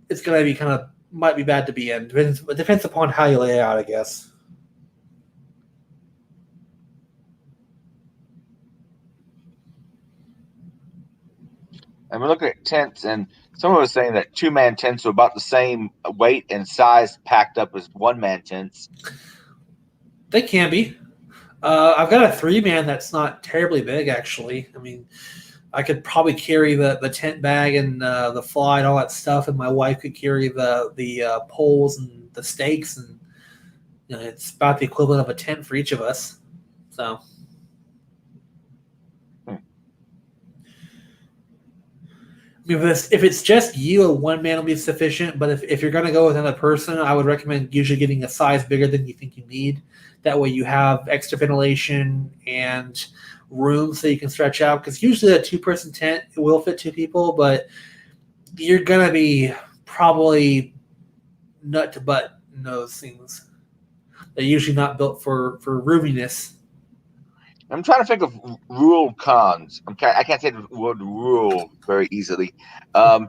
Speaker 2: it's going to be might be bad to be in. It depends upon how you lay it out, I guess.
Speaker 1: And we're looking at tents, and someone was saying that 2-man tents are about the same weight and size packed up as 1-man tents.
Speaker 2: They can be. I've got a 3-man that's not terribly big, actually. I mean, I could probably carry the tent bag and the fly and all that stuff, and my wife could carry the poles and the stakes, and it's about the equivalent of a tent for each of us. So. I mean, if it's just you, a 1-man will be sufficient. But if you're going to go with another person, I would recommend usually getting a size bigger than you think you need. That way you have extra ventilation and room so you can stretch out. Because usually a 2-person tent will fit 2 people, but you're going to be probably nut to butt in those things. They're usually not built for roominess.
Speaker 1: I'm trying to think of rural cons. I can't say the word rural very easily. But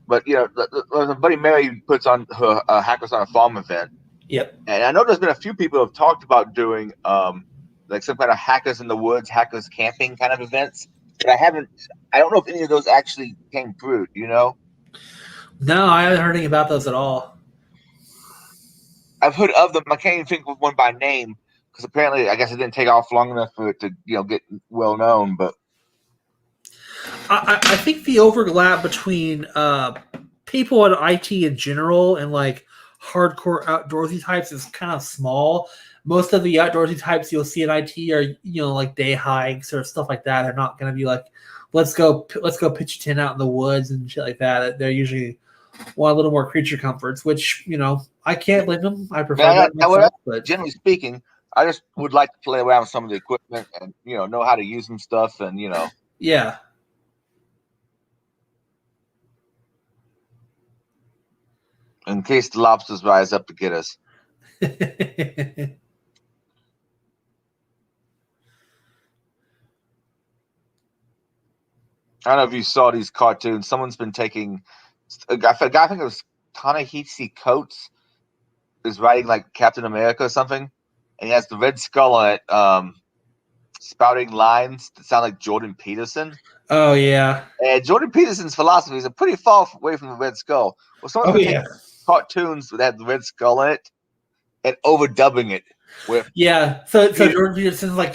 Speaker 1: my buddy Mary puts on her Hackers on a Farm event.
Speaker 2: Yep.
Speaker 1: And I know there's been a few people who have talked about doing like some kind of Hackers in the Woods, Hackers camping kind of events. But I don't know if any of those actually came through,
Speaker 2: No, I haven't heard anything about those at all.
Speaker 1: I've heard of them. I can't even think of one by name. Because apparently, I guess it didn't take off long enough for it to, get well known. But
Speaker 2: I think the overlap between people in IT in general and like hardcore outdoorsy types is kind of small. Most of the outdoorsy types you'll see in IT are like day hikes or stuff like that. They're not going to be like, let's go pitch a tent out in the woods and shit like that. They're usually want a little more creature comforts, which I can't blame them. I prefer that myself. But
Speaker 1: generally speaking, I just would like to play around with some of the equipment and, know how to use some stuff and,
Speaker 2: Yeah.
Speaker 1: In case the lobsters rise up to get us.
Speaker 2: I
Speaker 1: don't know if you saw these cartoons. Someone's been taking a guy, I think it was Ta-Nehisi Coates, is writing like Captain America or something. And he has the Red Skull on it, spouting lines that sound like Jordan Peterson.
Speaker 2: Oh, yeah.
Speaker 1: And Jordan Peterson's philosophies are pretty far away from the Red Skull. Well, someone's been taking cartoons that have the Red Skull in it and overdubbing it.
Speaker 2: So Jordan Peterson's like,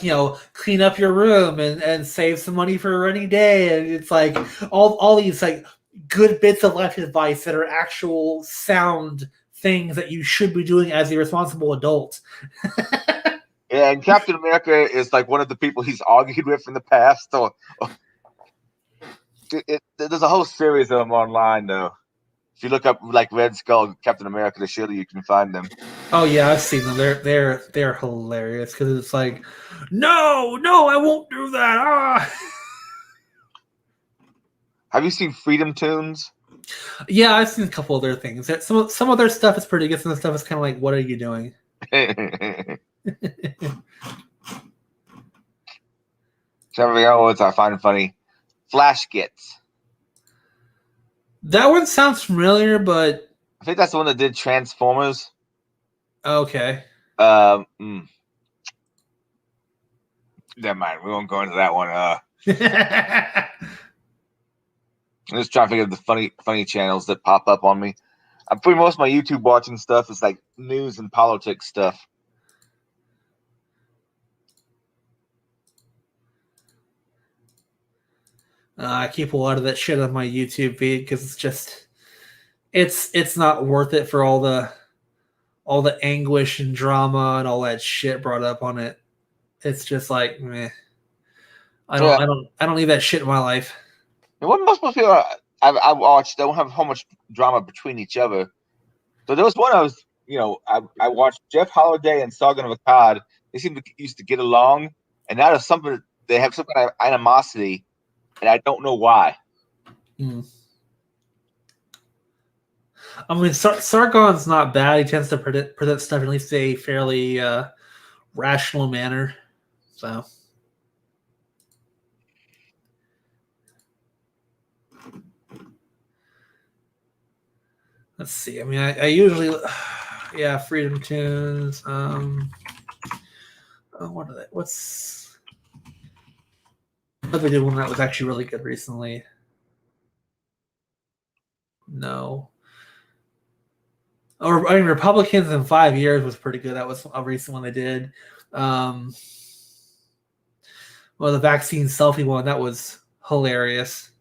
Speaker 2: clean up your room and save some money for a rainy day. And it's like all these like good bits of life advice that are actual sound things that you should be doing as a responsible adult.
Speaker 1: Yeah, and Captain America is like one of the people he's argued with in the past. There's a whole series of them online, though. If you look up like Red Skull, Captain America, the surely you can find them.
Speaker 2: Oh yeah, I've seen them. They're hilarious because it's like, no, I won't do that. Ah.
Speaker 1: Have you seen Freedom Tunes?
Speaker 2: Yeah, I've seen a couple of their things. Some of their stuff is pretty good. Some of the stuff is kind of like, what are you doing?
Speaker 1: Something else I find funny. Flash Gets.
Speaker 2: That one sounds familiar, but
Speaker 1: I think that's the one that did Transformers.
Speaker 2: okay.
Speaker 1: Never mind. We won't go into that one. I'm just trying to figure out the funny channels that pop up on me. I'm pretty most of my YouTube watching stuff is like news and politics stuff.
Speaker 2: I keep a lot of that shit on my YouTube feed because it's not worth it for all the anguish and drama and all that shit brought up on it. It's just like, meh. I don't need that shit in my life.
Speaker 1: And what most people I watched don't have how much drama between each other. So there was one I watched Jeff Holiday and Sargon of Akkad. They seem to used to get along, and now there's something they have some kind of animosity, and I don't know why.
Speaker 2: I mean, Sargon's not bad. He tends to present stuff in at least a fairly rational manner. So, let's see. I mean, I usually, yeah, Freedom Tunes. What are they? What's another good one that was actually really good recently? No. Or I mean, Republicans in 5 years was pretty good. That was a recent one they did. Well, the vaccine selfie one, that was hilarious.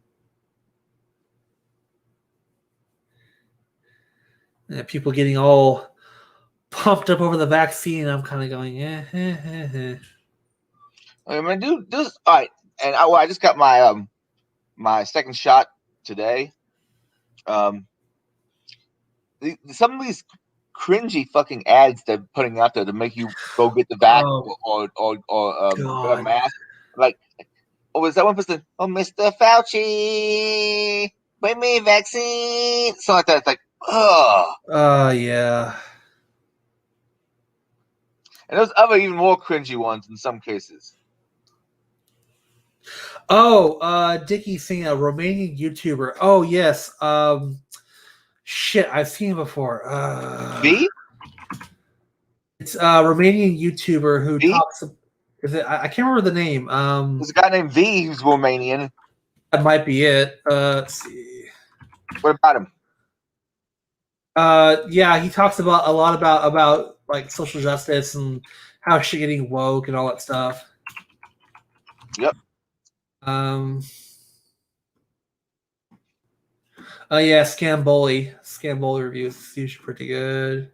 Speaker 2: And people getting all pumped up over the vaccine. I'm kind of going,
Speaker 1: I mean, dude, this all right. And I just got my my second shot today. Some of these cringy fucking ads they're putting out there to make you go get the vac or wear a mask. Like, was that one person? Oh, Mr. Fauci, bring me a vaccine. Something like that. It's like,
Speaker 2: yeah.
Speaker 1: And there's other even more cringy ones in some cases.
Speaker 2: Dickie seeing a Romanian YouTuber. Oh yes. Shit, I've seen him before.
Speaker 1: V?
Speaker 2: It's a Romanian YouTuber who talks. Is it? I can't remember the name.
Speaker 1: There's a guy named V who's Romanian.
Speaker 2: That might be it. Let's see.
Speaker 1: What about him?
Speaker 2: Yeah, he talks a lot about like social justice and how shit getting woke and all that stuff.
Speaker 1: Yep.
Speaker 2: Yeah, Scamboli reviews is usually pretty good.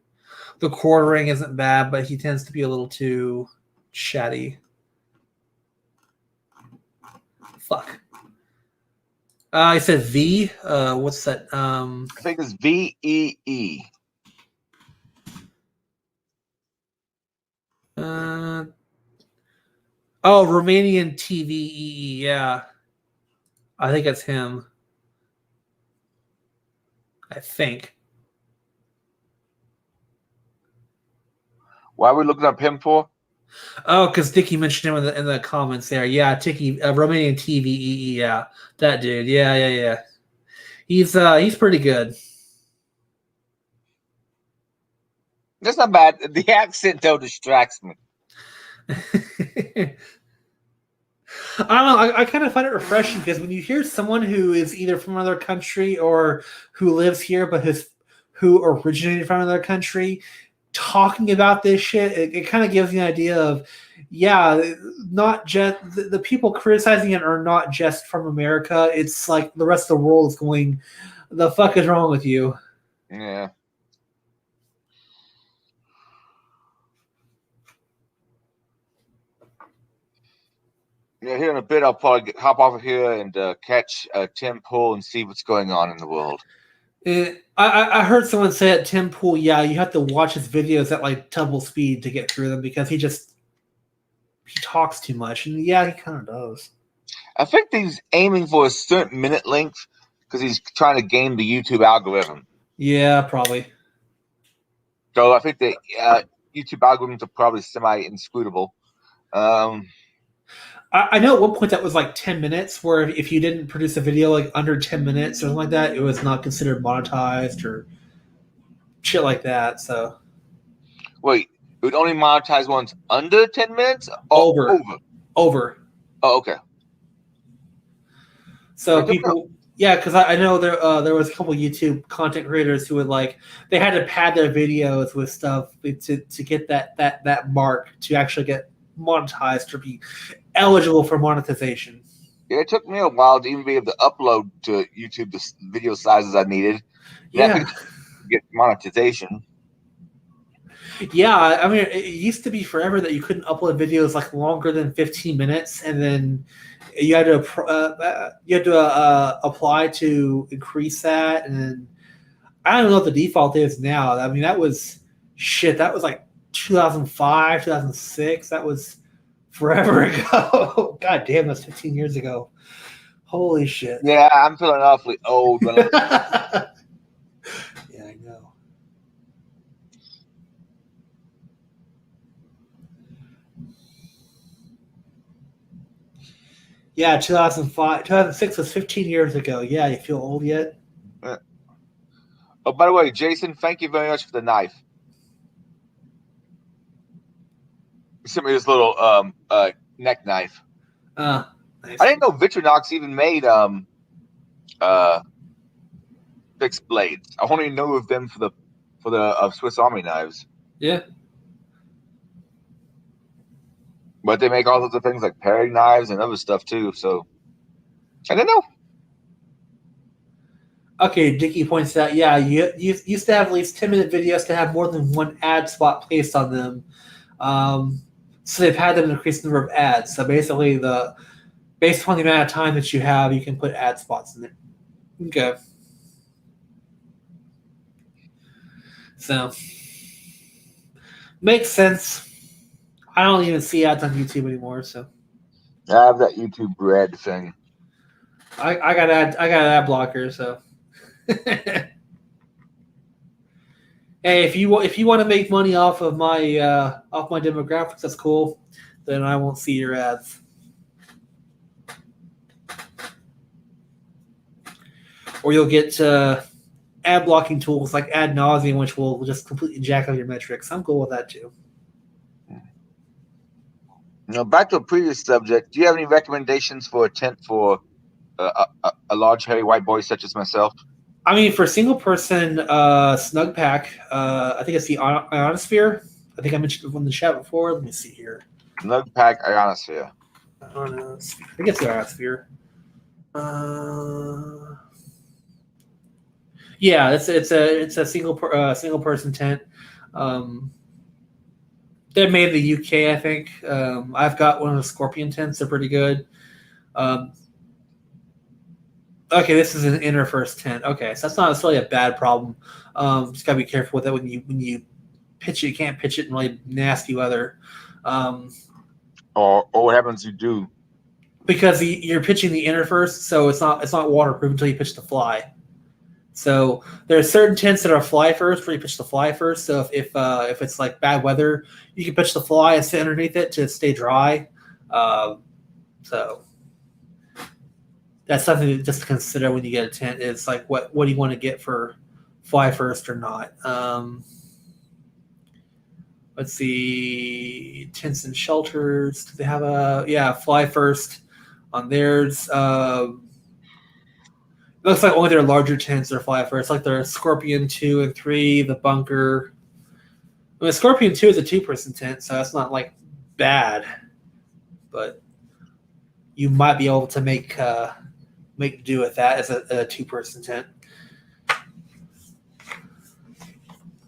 Speaker 2: The quartering isn't bad, but he tends to be a little too chatty. Fuck. I said V. What's that?
Speaker 1: I think it's VEE.
Speaker 2: Romanian TVEE. Yeah, I think it's him. I think.
Speaker 1: Why are we looking up him for?
Speaker 2: Oh, because Dickie mentioned him in the comments there. Yeah, Dickie, Romanian TVEE. Yeah, that dude. Yeah. He's pretty good.
Speaker 1: That's not bad. The accent though distracts me.
Speaker 2: I don't know. I kind of find it refreshing because when you hear someone who is either from another country or who lives here but who originated from another country talking about this shit, it kind of gives you an idea of, yeah, not just the people criticizing it are not just from America. It's like the rest of the world is going, the fuck is wrong with you?
Speaker 1: Yeah. Yeah, here in a bit, I'll probably hop off of here and catch Tim Pool and see what's going on in the world.
Speaker 2: I heard someone say at Tim Pool, yeah, you have to watch his videos at like double speed to get through them because he talks too much. And yeah, he kind of does.
Speaker 1: I think he's aiming for a certain minute length because he's trying to game the YouTube algorithm.
Speaker 2: Yeah, probably.
Speaker 1: So I think the YouTube algorithms are probably semi-inscrutable.
Speaker 2: I know at one point that was like 10 minutes, where if you didn't produce a video like under 10 minutes or something like that, it was not considered monetized or shit like that. So
Speaker 1: Wait, it would only monetize ones under 10 minutes or
Speaker 2: over.
Speaker 1: over? Oh, okay.
Speaker 2: So people, yeah, because I know there was a couple YouTube content creators who would they had to pad their videos with stuff to get that mark to actually get monetized or be eligible for monetization.
Speaker 1: Yeah, it took me a while to even be able to upload to YouTube the video sizes I needed.
Speaker 2: Yeah.
Speaker 1: To get monetization.
Speaker 2: Yeah, I mean, it used to be forever that you couldn't upload videos like longer than 15 minutes, and then you had to apply to increase that. And I don't know what the default is now. I mean, that was like 2005, 2006. That was forever ago. God damn, that's 15 years ago. Holy shit.
Speaker 1: Yeah, I'm feeling awfully old.
Speaker 2: Yeah, I know. Yeah, 2005, 2006 was 15 years ago. Yeah, you feel old yet?
Speaker 1: Oh, by the way, Jason, thank you very much for the knife. You sent me this little neck knife.
Speaker 2: Nice.
Speaker 1: I didn't know Victorinox even made fixed blades. I only knew of them for the Swiss Army knives.
Speaker 2: Yeah.
Speaker 1: But they make all sorts of things like paring knives and other stuff too. So I didn't know.
Speaker 2: Okay, Dickie points out, yeah, you used to have at least 10-minute videos to have more than one ad spot placed on them. So they've had them increase the number of ads. So basically, based on the amount of time that you have, you can put ad spots in there. Okay. So makes sense. I don't even see ads on YouTube anymore. So
Speaker 1: I have that YouTube Red thing.
Speaker 2: I got an ad blocker. So hey, if you want to make money off my demographics, that's cool. Then I won't see your ads. Or you'll get ad blocking tools like Ad Nauseam, which will just completely jack up your metrics. I'm cool with that too.
Speaker 1: Now, back to a previous subject. Do you have any recommendations for a tent for a large, hairy white boy such as myself?
Speaker 2: I mean, for single person snug pack, I think it's the Ionosphere. I think I mentioned it in the chat before. Let me see here.
Speaker 1: Snug pack Ionosphere.
Speaker 2: I think it's the Ionosphere. Yeah, it's a single person tent. They're made in the UK, I think. I've got one of the Scorpion tents. They're pretty good. Okay, this is an inner first tent. Okay, so that's not necessarily a bad problem. Just gotta be careful with it when you pitch it. You can't pitch it in really nasty weather.
Speaker 1: Or what happens if you do?
Speaker 2: Because you're pitching the inner first, so it's not waterproof until you pitch the fly. So there are certain tents that are fly first, where you pitch the fly first. So if it's like bad weather, you can pitch the fly and sit underneath it to stay dry. So that's something just to consider when you get a tent. Is like what do you want to get for fly first or not? Let's see, tents and shelters. Do they have fly first on theirs? It looks like only their larger tents are fly first, like their Scorpion 2 and 3, the bunker. I mean, Scorpion 2 is a 2-person tent, so that's not like bad, but you might be able to make do with that as a 2-person tent.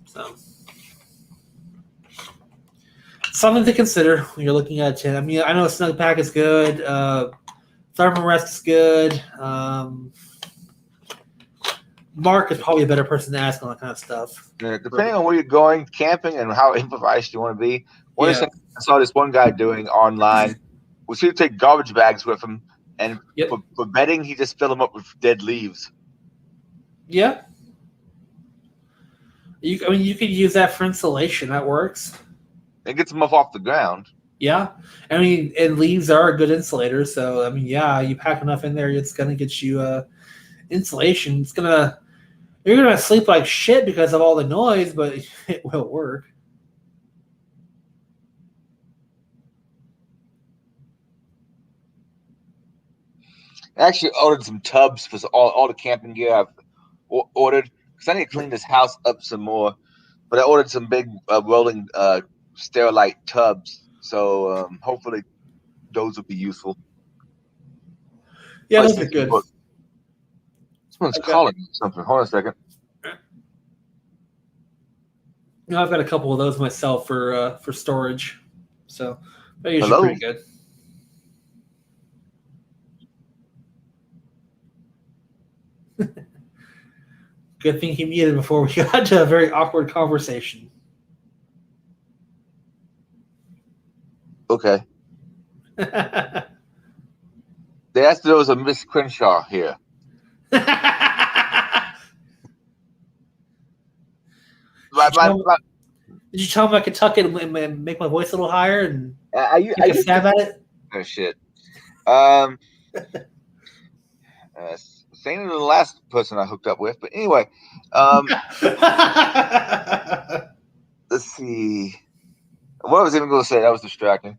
Speaker 2: So something to consider when you're looking at a tent. I mean, I know a snug pack is good. Thermal rest is good. Mark is probably a better person to ask on that kind of stuff.
Speaker 1: Yeah, depending on where you're going, camping, and how improvised you want to be. I saw this one guy doing online was he would take garbage bags with him, and for bedding, he just filled them up with dead leaves.
Speaker 2: Yeah. You could use that for insulation. That works.
Speaker 1: It gets them off the ground.
Speaker 2: Yeah, I mean, and leaves are a good insulator. So I mean, yeah, you pack enough in there, it's gonna get you insulation. You're gonna sleep like shit because of all the noise, but it will work.
Speaker 1: I actually ordered some tubs for all the camping gear I've ordered because I need to clean this house up some more. But I ordered some big rolling Sterilite tubs, so hopefully those will be useful.
Speaker 2: Yeah, those are good.
Speaker 1: Someone's calling me something. Hold on a second.
Speaker 2: I've got a couple of those myself for storage, so they're usually
Speaker 1: Hello?
Speaker 2: pretty good. Good thing he muted before we got to a very awkward conversation.
Speaker 1: Okay. They asked if there was a Miss Crenshaw here.
Speaker 2: Did you tell him I could tuck it and make my voice a little higher and take a stab at it?
Speaker 1: Oh, shit. Same as the last person I hooked up with, but anyway. Let's see. What was I even going to say? That was distracting.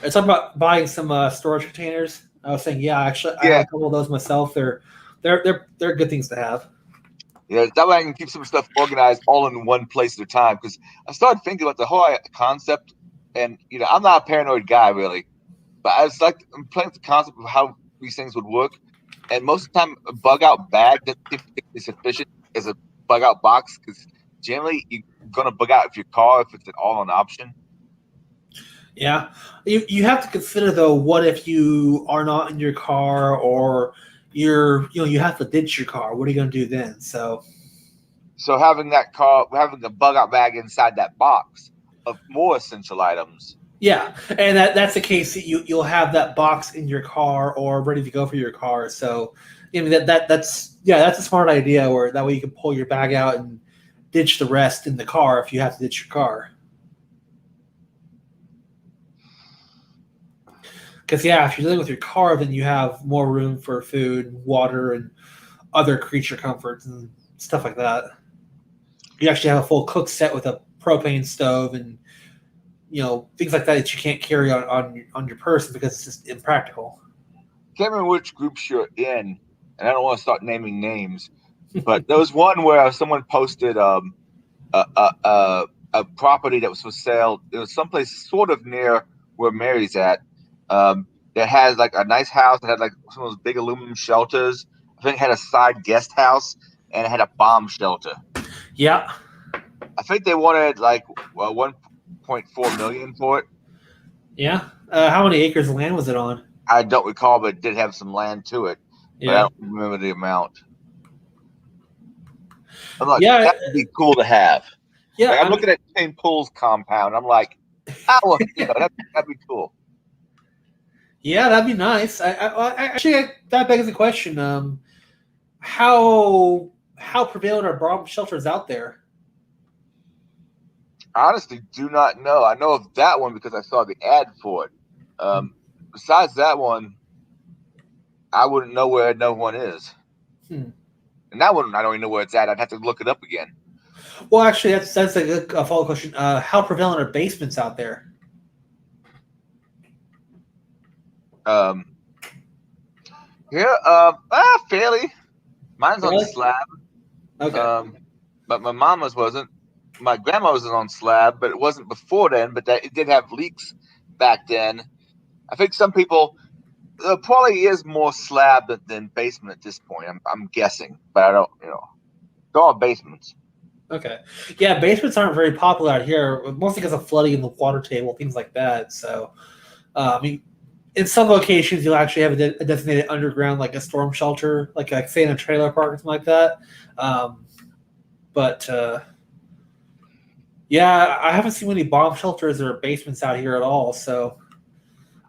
Speaker 2: I talking about buying some storage containers. I was saying, I have a couple of those myself. They're good things to have.
Speaker 1: Yeah, that way I can keep some stuff organized all in one place at a time. Because I started thinking about the whole concept, and I'm not a paranoid guy really, but I'm playing with the concept of how these things would work. And most of the time, a bug out bag doesn't seem particularly sufficient as a bug out box because generally you're gonna bug out if your car if it's an all on option.
Speaker 2: Yeah, you have to consider though. What if you are not in your car, or you have to ditch your car? What are you going to do then? So
Speaker 1: having a bug out bag inside that box of more essential items.
Speaker 2: Yeah, and that's the case. You'll have that box in your car or ready to go for your car. So I mean that's a smart idea. Where that way you can pull your bag out and ditch the rest in the car if you have to ditch your car. Because if you're dealing with your car, then you have more room for food, water, and other creature comforts and stuff like that. You actually have a full cook set with a propane stove and things like that you can't carry on your person because it's just impractical.
Speaker 1: Can't remember which groups you're in, and I don't want to start naming names, but there was one where someone posted a property that was for sale. It was someplace sort of near where Mary's at. That has like a nice house that had like some of those big aluminum shelters. I think it had a side guest house and it had a bomb shelter.
Speaker 2: Yeah.
Speaker 1: I think they wanted like 1.4 million for it.
Speaker 2: Yeah. How many acres of land was it on?
Speaker 1: I don't recall, but it did have some land to it.
Speaker 2: Yeah.
Speaker 1: But I don't remember the amount. I'm like, that would be cool to have.
Speaker 2: Yeah.
Speaker 1: Like, I'm looking at St. Paul's compound. I'm like, that'd be cool.
Speaker 2: Yeah, that'd be nice. Actually, that begs the question: how prevalent are bomb shelters out there?
Speaker 1: I honestly do not know. I know of that one because I saw the ad for it. Besides that one, I wouldn't know where no one is. And that one, I don't even know where it's at. I'd have to look it up again.
Speaker 2: Well, actually, that's a good follow-up question. How prevalent are basements out there?
Speaker 1: Fairly. Mine's on slab.
Speaker 2: Okay.
Speaker 1: But my mama's wasn't. My grandma's was on slab, but it wasn't before then. But it did have leaks back then. I think some people probably is more slab than basement at this point. I'm guessing, but I don't. They're all basements.
Speaker 2: Okay. Yeah, basements aren't very popular out here, mostly because of flooding in the water table, things like that. So, I mean, in some locations, you'll actually have a designated underground, like a storm shelter, like say in a trailer park or something like that. But I haven't seen any bomb shelters or basements out here at all. So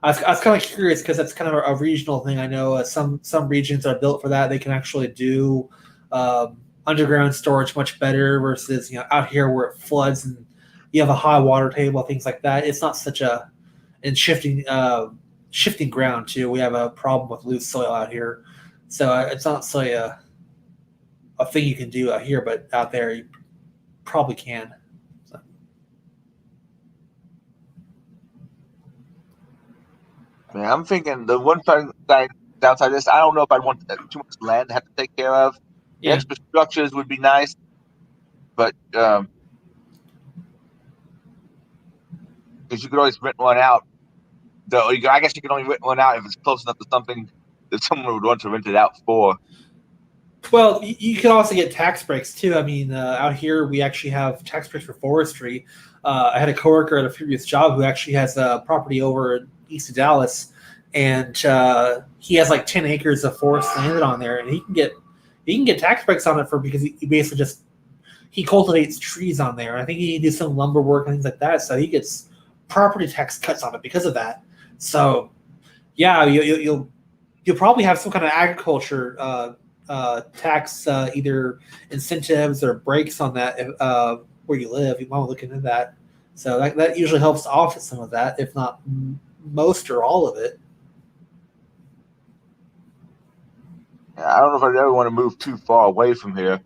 Speaker 2: I was kind of curious because that's kind of a regional thing. I know some regions are built for that. They can actually do underground storage much better versus out here where it floods and you have a high water table, things like that. It's not such a and shifting ground too. We have a problem with loose soil out here, so it's not necessarily a thing you can do out here, but out there you probably can. So.
Speaker 1: Yeah, I'm thinking the one thing downside of this, I don't know if I'd want too much land to have to take care of. The extra structures would be nice, but because you could always rent one out. I guess you can only rent one out if it's close enough to something that someone would want to rent it out for.
Speaker 2: Well, you can also get tax breaks too. I mean, out here we actually have tax breaks for forestry. I had a coworker at a previous job who actually has a property over east of Dallas, and he has like 10 acres of forest landed on there, and he can get tax breaks on it because he basically he cultivates trees on there. I think he do some lumber work and things like that, so he gets property tax cuts on it because of that. So, yeah, you'll probably have some kind of agriculture tax either incentives or breaks on that where you live. You might look into that. So that usually helps to offset some of that, if not most or all of it.
Speaker 1: Yeah, I don't know if I'd ever want to move too far away from here.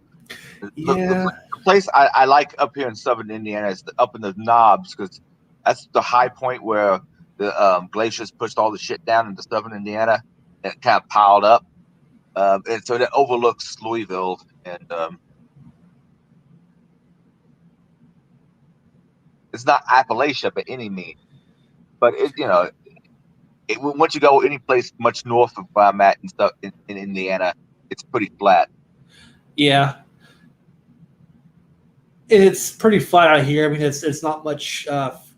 Speaker 2: Yeah.
Speaker 1: The place I like up here in southern Indiana is up in the Knobs, because that's the high point where the glaciers pushed all the shit down into southern Indiana and it kind of piled up. And so that overlooks Louisville, and it's not Appalachia by any means, but once you go any place much north of where I'm at and stuff in Indiana, it's pretty flat.
Speaker 2: Yeah, it's pretty flat out here. I mean, it's not much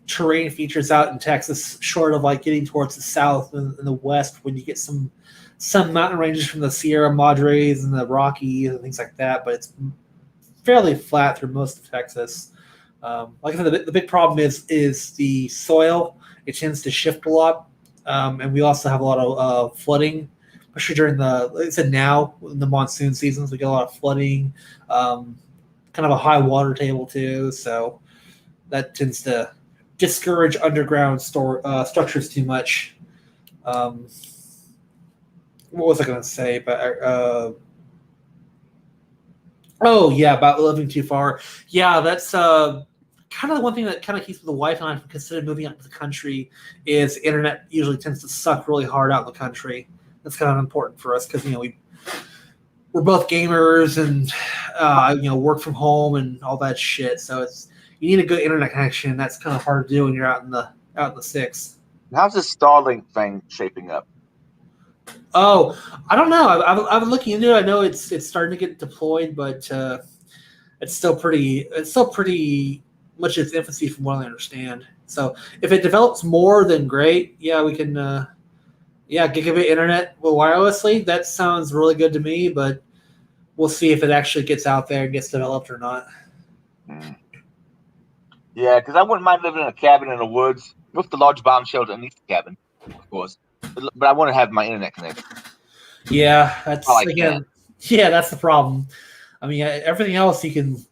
Speaker 2: terrain features out in Texas, short of like getting towards the south and the west when you get some mountain ranges from the Sierra Madres and the Rockies and things like that. But it's fairly flat through most of Texas. Like I said, the big problem is the soil. It tends to shift a lot, and we also have a lot of flooding, especially during like I said, now in the monsoon seasons. We get a lot of flooding, kind of a high water table too. So that tends to discourage underground structures too much. What was I going to say? But about living too far. Yeah, that's kind of the one thing that kind of keeps the wife and I from considering moving out to the country is internet usually tends to suck really hard out in the country. That's kind of important for us because we're both gamers and work from home and all that shit. So you need a good internet connection. That's kind of hard to do when you're out in the sticks.
Speaker 1: How's this Starlink thing shaping up?
Speaker 2: Oh, I don't know. I've been looking into it. I know it's starting to get deployed, but it's still pretty much its infancy from what I understand. So if it develops more, then great. Yeah, we can. Gigabit internet wirelessly. That sounds really good to me, but we'll see if it actually gets out there and gets developed or not.
Speaker 1: Yeah, because I wouldn't mind living in a cabin in the woods with the large bomb shelter underneath the cabin, of course. But I want to have my internet connection.
Speaker 2: Yeah, that's that's the problem. I mean, everything else you can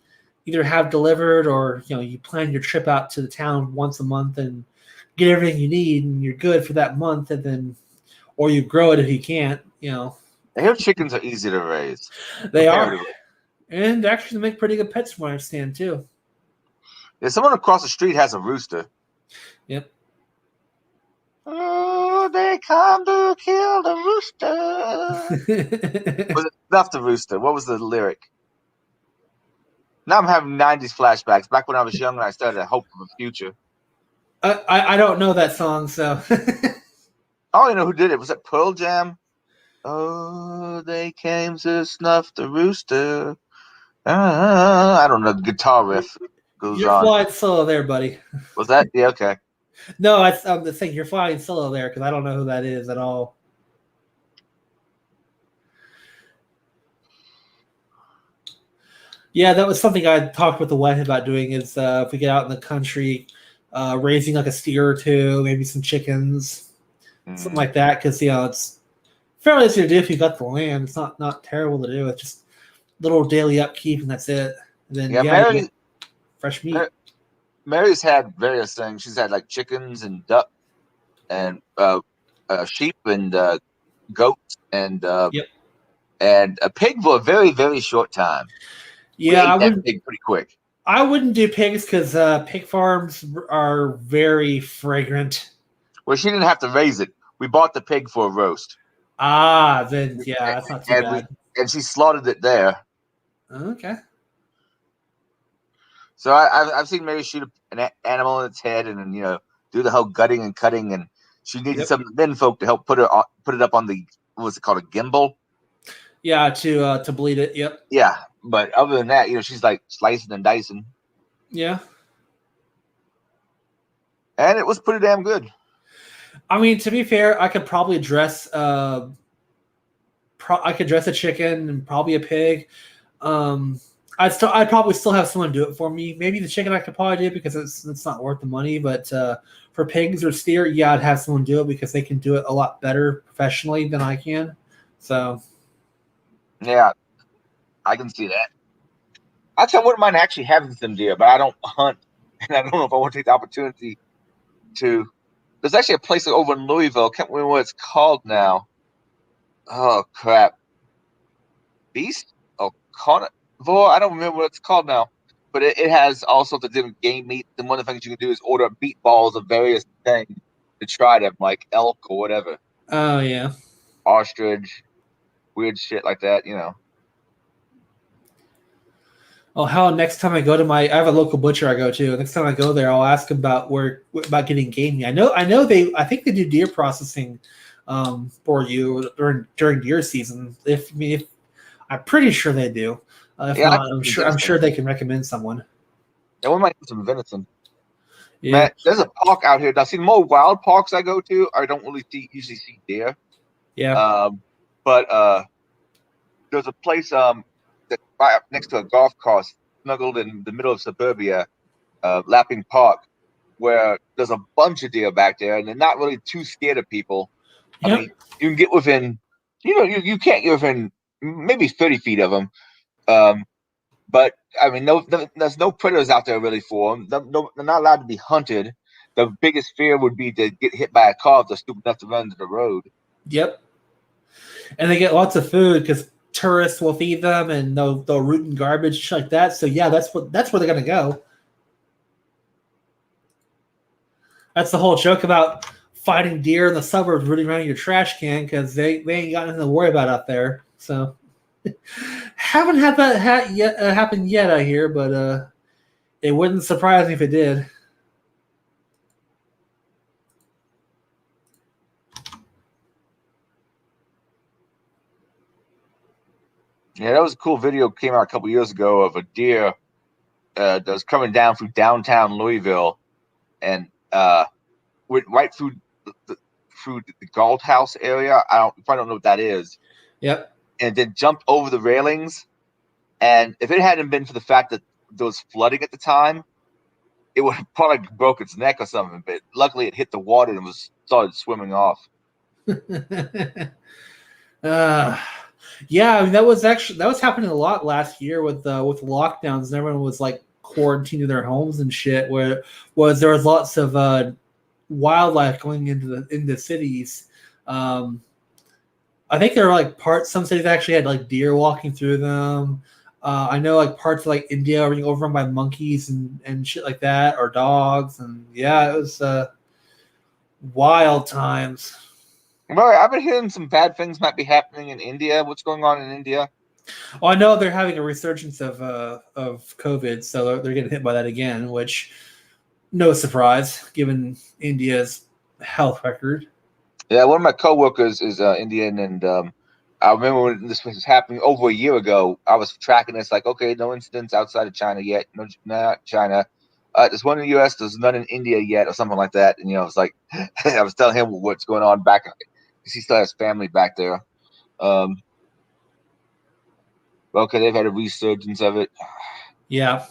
Speaker 2: either have delivered or you plan your trip out to the town once a month and get everything you need and you're good for that month, and then or you grow it if you can't. I
Speaker 1: hear chickens are easy to raise.
Speaker 2: They are, and actually make pretty good pets from what I understand too.
Speaker 1: Yeah, someone across the street has a rooster.
Speaker 2: Yep.
Speaker 1: Oh, they come to kill the rooster. Was it Snuff the Rooster? What was the lyric? Now I'm having 90s flashbacks. Back when I was young and I started a hope of a future.
Speaker 2: I don't know that song, so.
Speaker 1: Oh, you know who did it? Was it Pearl Jam? Oh, they came to snuff the rooster. I don't know. The guitar riff goes
Speaker 2: You're
Speaker 1: on.
Speaker 2: flying solo there, buddy.
Speaker 1: Was that? Yeah, okay.
Speaker 2: No, I'm just saying you're flying solo there because I don't know who that is at all. Yeah, that was something I talked with the wife about doing is if we get out in the country, raising like a steer or two, maybe some chickens, something like that. Because, it's fairly easy to do if you've got the land. It's not terrible to do. It's just little daily upkeep and that's it. And then,
Speaker 1: Mary,
Speaker 2: you get fresh meat.
Speaker 1: Mary's had various things. She's had like chickens and duck. and sheep and goats and
Speaker 2: Yep.
Speaker 1: and a pig for a very, very short time. We
Speaker 2: Yeah,
Speaker 1: ate that pig pretty quick.
Speaker 2: I wouldn't do pigs because pig farms are very fragrant.
Speaker 1: Well, she didn't have to raise it. We bought the pig for a roast.
Speaker 2: Ah, then yeah, that's not too bad.
Speaker 1: And she slaughtered it there.
Speaker 2: Okay.
Speaker 1: So I've seen Mary shoot an animal in its head and then do the whole gutting and cutting, and she needed some men folk to help put it up on the, what was it called, a gimbal?
Speaker 2: Yeah, to bleed it. Yep.
Speaker 1: Yeah, but other than that, she's like slicing and dicing.
Speaker 2: Yeah.
Speaker 1: And it was pretty damn good.
Speaker 2: I mean, to be fair, I could probably dress I could dress a chicken and probably a pig. I'd probably still have someone do it for me. Maybe the chicken I could probably do because it's not worth the money. But for pigs or steer, yeah, I'd have someone do it because they can do it a lot better professionally than I can. So
Speaker 1: yeah, I can see that. Actually, I wouldn't mind actually having some deer, but I don't hunt, and I don't know if I want to take the opportunity to. There's actually a place over in Louisville. I can't remember what it's called now. Oh crap! Beast? Oh, carnivore? I don't remember what it's called now. But it has all sorts of different game meat. And one of the things you can do is order meatballs of various things to try them, like elk or whatever.
Speaker 2: Oh yeah.
Speaker 1: Ostrich, weird shit like that,
Speaker 2: Oh hell! Next time I go to I have a local butcher I go to. Next time I go there, I'll ask about about getting game meat. I think they do deer processing for you during deer season. If I'm pretty sure they do. If not, I'm sure they can recommend someone.
Speaker 1: Yeah, we might have some venison.
Speaker 2: Yeah.
Speaker 1: Man, there's a park out here. I see more wild parks I go to. I don't really usually see deer.
Speaker 2: Yeah.
Speaker 1: But there's a place right up next to a golf course, snuggled in the middle of suburbia, Lapping Park, where there's a bunch of deer back there, and they're not really too scared of people. I mean, you can get within, you can't get within maybe 30 feet of them. But I mean, there's no predators out there really for them. They're not allowed to be hunted. The biggest fear would be to get hit by a car if they're stupid enough to run into the road.
Speaker 2: Yep. And they get lots of food because tourists will feed them, and they'll root in garbage like that. So yeah, that's where they're gonna go. That's the whole joke about fighting deer in the suburbs rooting around your trash can because they ain't got nothing to worry about out there. So haven't had that happen yet, I hear, but it wouldn't surprise me if it did.
Speaker 1: Yeah, that was a cool video. Came out a couple years ago of a deer that was coming down through downtown Louisville, and went right through the Galt House area. I don't know what that is.
Speaker 2: Yep.
Speaker 1: And then jumped over the railings. And if it hadn't been for the fact that there was flooding at the time, it would have probably broke its neck or something. But luckily, it hit the water and started swimming off.
Speaker 2: Yeah, I mean that was happening a lot last year with lockdowns, and everyone was like quarantined in their homes and shit. There was lots of wildlife going into cities. I think there were like some cities actually had like deer walking through them. I know like parts of like India are being overrun by monkeys and shit like that, or dogs, and yeah, it was wild times.
Speaker 1: Well, I've been hearing some bad things might be happening in India. What's going on in India?
Speaker 2: Well, I know they're having a resurgence of COVID, so they're getting hit by that again, which no surprise given India's health record.
Speaker 1: Yeah, one of my coworkers is Indian, and I remember when this was happening over a year ago. I was tracking this, like, okay, no incidents outside of China yet. No, not China. There's one in the U.S. There's none in India yet, or something like that. And I was like, I was telling him what's going on back, because he still has family back there. Okay, they've had a resurgence of it.
Speaker 2: Yeah.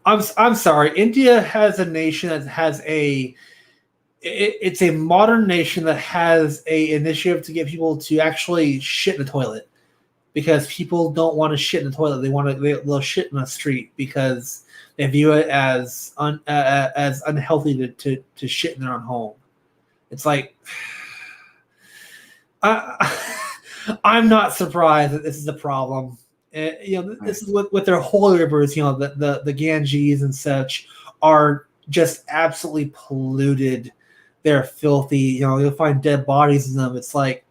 Speaker 2: I'm sorry. India has a nation that has it's a modern nation that has a initiative to get people to actually shit in the toilet, because people don't want to shit in the toilet. They'll shit in the street because and view it as unhealthy to shit in their own home. It's like I'm not surprised that this is a problem. This is with their holy rivers. The Ganges and such are just absolutely polluted. They're filthy. You'll find dead bodies in them. It's like.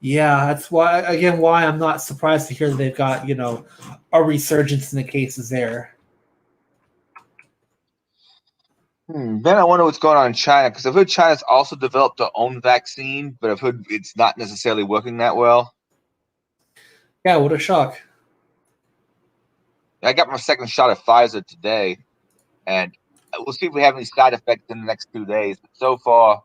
Speaker 2: Yeah, that's why I'm not surprised to hear that they've got a resurgence in the cases there.
Speaker 1: Then I wonder what's going on in China, because I've heard China's also developed their own vaccine, but I've heard it's not necessarily working that well.
Speaker 2: Yeah, what a shock.
Speaker 1: I got my second shot of Pfizer today, and we'll see if we have any side effects in the next 2 days. But so far,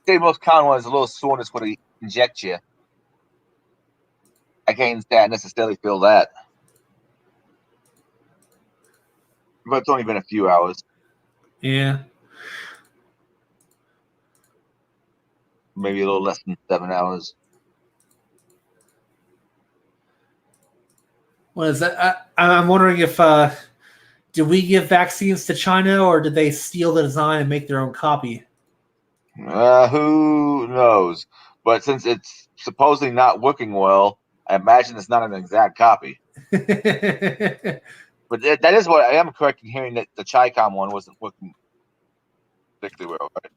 Speaker 1: the most common one is a little soreness when they inject you. I can't necessarily feel that. But it's only been a few hours.
Speaker 2: Yeah.
Speaker 1: Maybe a little less than 7 hours.
Speaker 2: What is that? I'm wondering if did we give vaccines to China, or did they steal the design and make their own copy?
Speaker 1: Who knows? But since it's supposedly not working well, I imagine it's not an exact copy. But that is what I am correct in hearing, that the Chi-Com one wasn't working particularly well, right?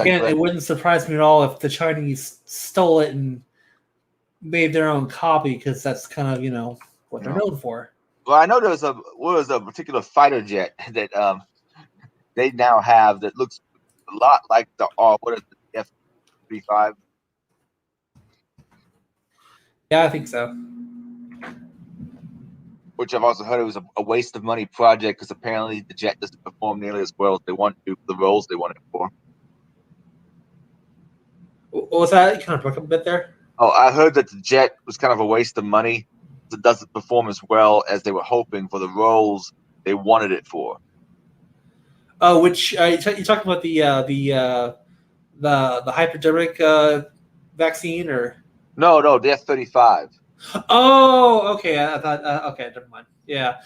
Speaker 2: Again, it wouldn't surprise me at all if the Chinese stole it and made their own copy, because that's kind of what they're known for.
Speaker 1: Well, I know there was a particular fighter jet that they now have that looks a lot like the F-35.
Speaker 2: Yeah, I think so.
Speaker 1: Which I've also heard it was a waste of money project, because apparently the jet doesn't perform nearly as well as they want to for the roles they want it for.
Speaker 2: What was that? You kind of broke up a bit there.
Speaker 1: Oh, I heard that the jet was kind of a waste of money. It doesn't perform as well as they were hoping for the roles they wanted it for.
Speaker 2: Oh, which you talking about the hypodermic vaccine, or?
Speaker 1: No, the F-35.
Speaker 2: Oh, okay. I thought. Okay, never mind. Yeah.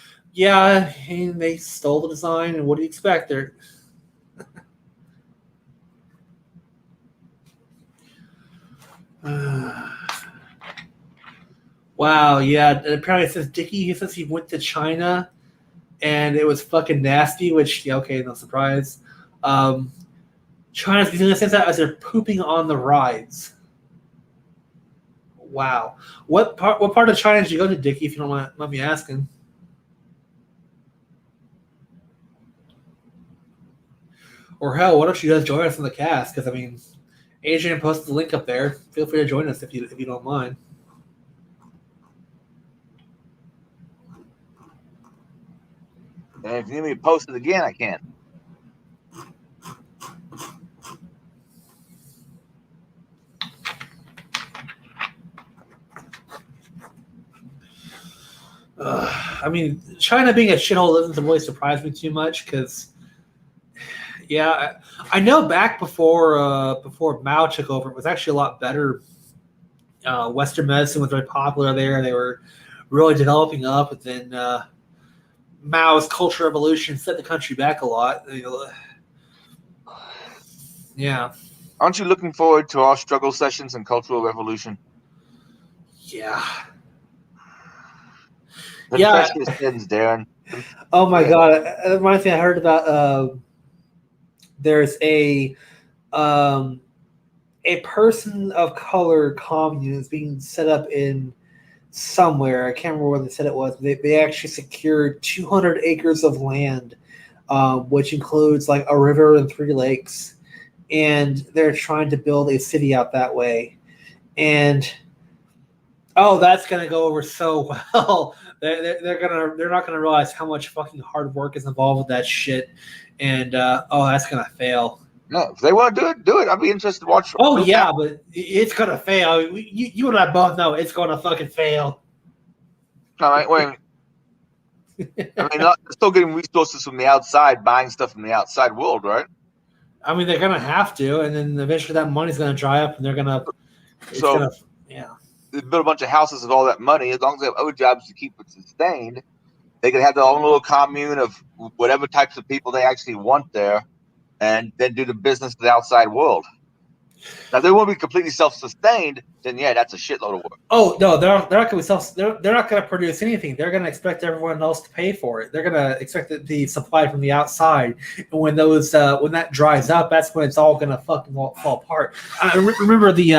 Speaker 2: And they stole the design, and what do you expect? They're. Wow. Yeah. Apparently, it says Dickie. He says he went to China, and it was fucking nasty. Which, yeah, okay, no surprise. China's using this as they're pooping on the rides. Wow. What part of China did you go to, Dickie, if you don't mind me asking? Or hell, why don't you guys join us in the cast? Because, Adrian posted the link up there. Feel free to join us if you don't mind.
Speaker 1: And if you need me to post it again, I can.
Speaker 2: China being a shithole doesn't really surprise me too much, because, yeah, I know back before Mao took over, it was actually a lot better. Western medicine was very popular there. They were really developing up, and then Mao's Cultural Revolution set the country back a lot. Yeah.
Speaker 1: Aren't you looking forward to our struggle sessions and Cultural Revolution?
Speaker 2: Yeah.
Speaker 1: Confess your sins, Darron.
Speaker 2: Oh my God! It reminds me. I heard about there's a person of color commune is being set up in somewhere. I can't remember where they said it was. They actually secured 200 acres of land, which includes like a river and 3 lakes, and they're trying to build a city out that way. And that's gonna go over so well. They're not gonna realize how much fucking hard work is involved with that shit, and that's gonna fail.
Speaker 1: No, if they want to do it. I'd be interested to watch.
Speaker 2: Oh yeah, but it's gonna fail. You and I both know it's gonna fucking fail.
Speaker 1: All right, wait. I mean, they're still getting resources from the outside, buying stuff from the outside world, right?
Speaker 2: I mean, they're gonna have to, and then eventually that money's gonna dry up, and they're gonna. Yeah.
Speaker 1: They build a bunch of houses with all that money. As long as they have other jobs to keep it sustained, they can have their own little commune of whatever types of people they actually want there, and then do the business of the outside world. Now, if they won't be completely self-sustained, then yeah, that's a shitload of work.
Speaker 2: Oh no, they're not going to be they're not going to produce anything. They're going to expect everyone else to pay for it. They're going to expect the supply from the outside. And when that dries up, that's when it's all going to fucking fall apart. I remember the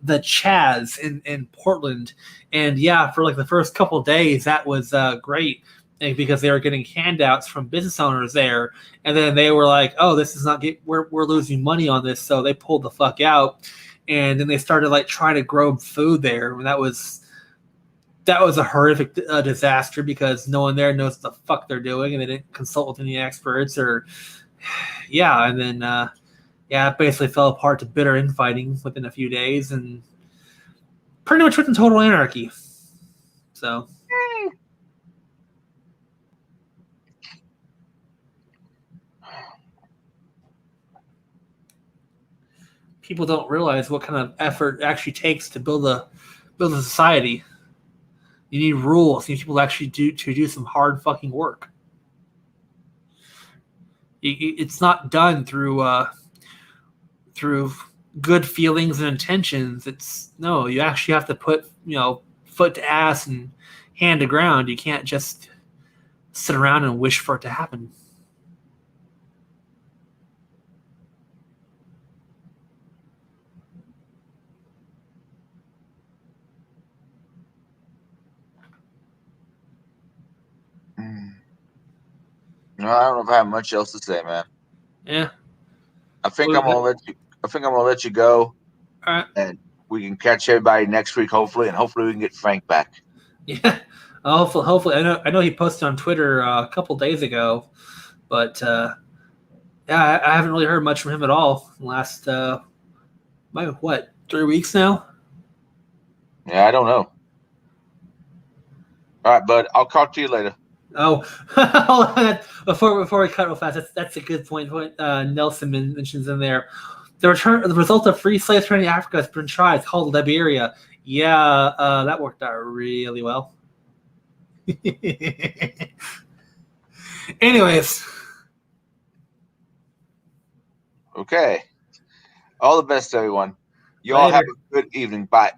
Speaker 2: Chaz in Portland, and yeah, for like the first couple of days, that was great. Because they were getting handouts from business owners there, and then they were like, "Oh, this is not we're losing money on this," so they pulled the fuck out, and then they started like trying to grow food there, and that was a horrific disaster because no one there knows what the fuck they're doing, and they didn't consult with any experts or and then it basically fell apart to bitter infighting within a few days, and pretty much went in total anarchy. So. People don't realize what kind of effort it actually takes to build a society. You need rules. You need people to actually do some hard fucking work. It's not done through good feelings and intentions. You actually have to put foot to ass and hand to ground. You can't just sit around and wish for it to happen.
Speaker 1: No, I don't know if I have much else to say, man.
Speaker 2: Yeah.
Speaker 1: I think I'm gonna let you go.
Speaker 2: All right.
Speaker 1: And we can catch everybody next week, hopefully, and hopefully we can get Frank back.
Speaker 2: Yeah. Hopefully. I know he posted on Twitter a couple days ago, but I haven't really heard much from him at all in the last 3 weeks now?
Speaker 1: Yeah, I don't know. All right, bud. I'll talk to you later.
Speaker 2: Oh, before we cut real fast, that's a good point. Nelson mentions in there. The result of free slave trade in Africa has been tried. It's called Liberia. Yeah, that worked out really well. Anyways.
Speaker 1: Okay. All the best, everyone. You all have a good evening. Bye.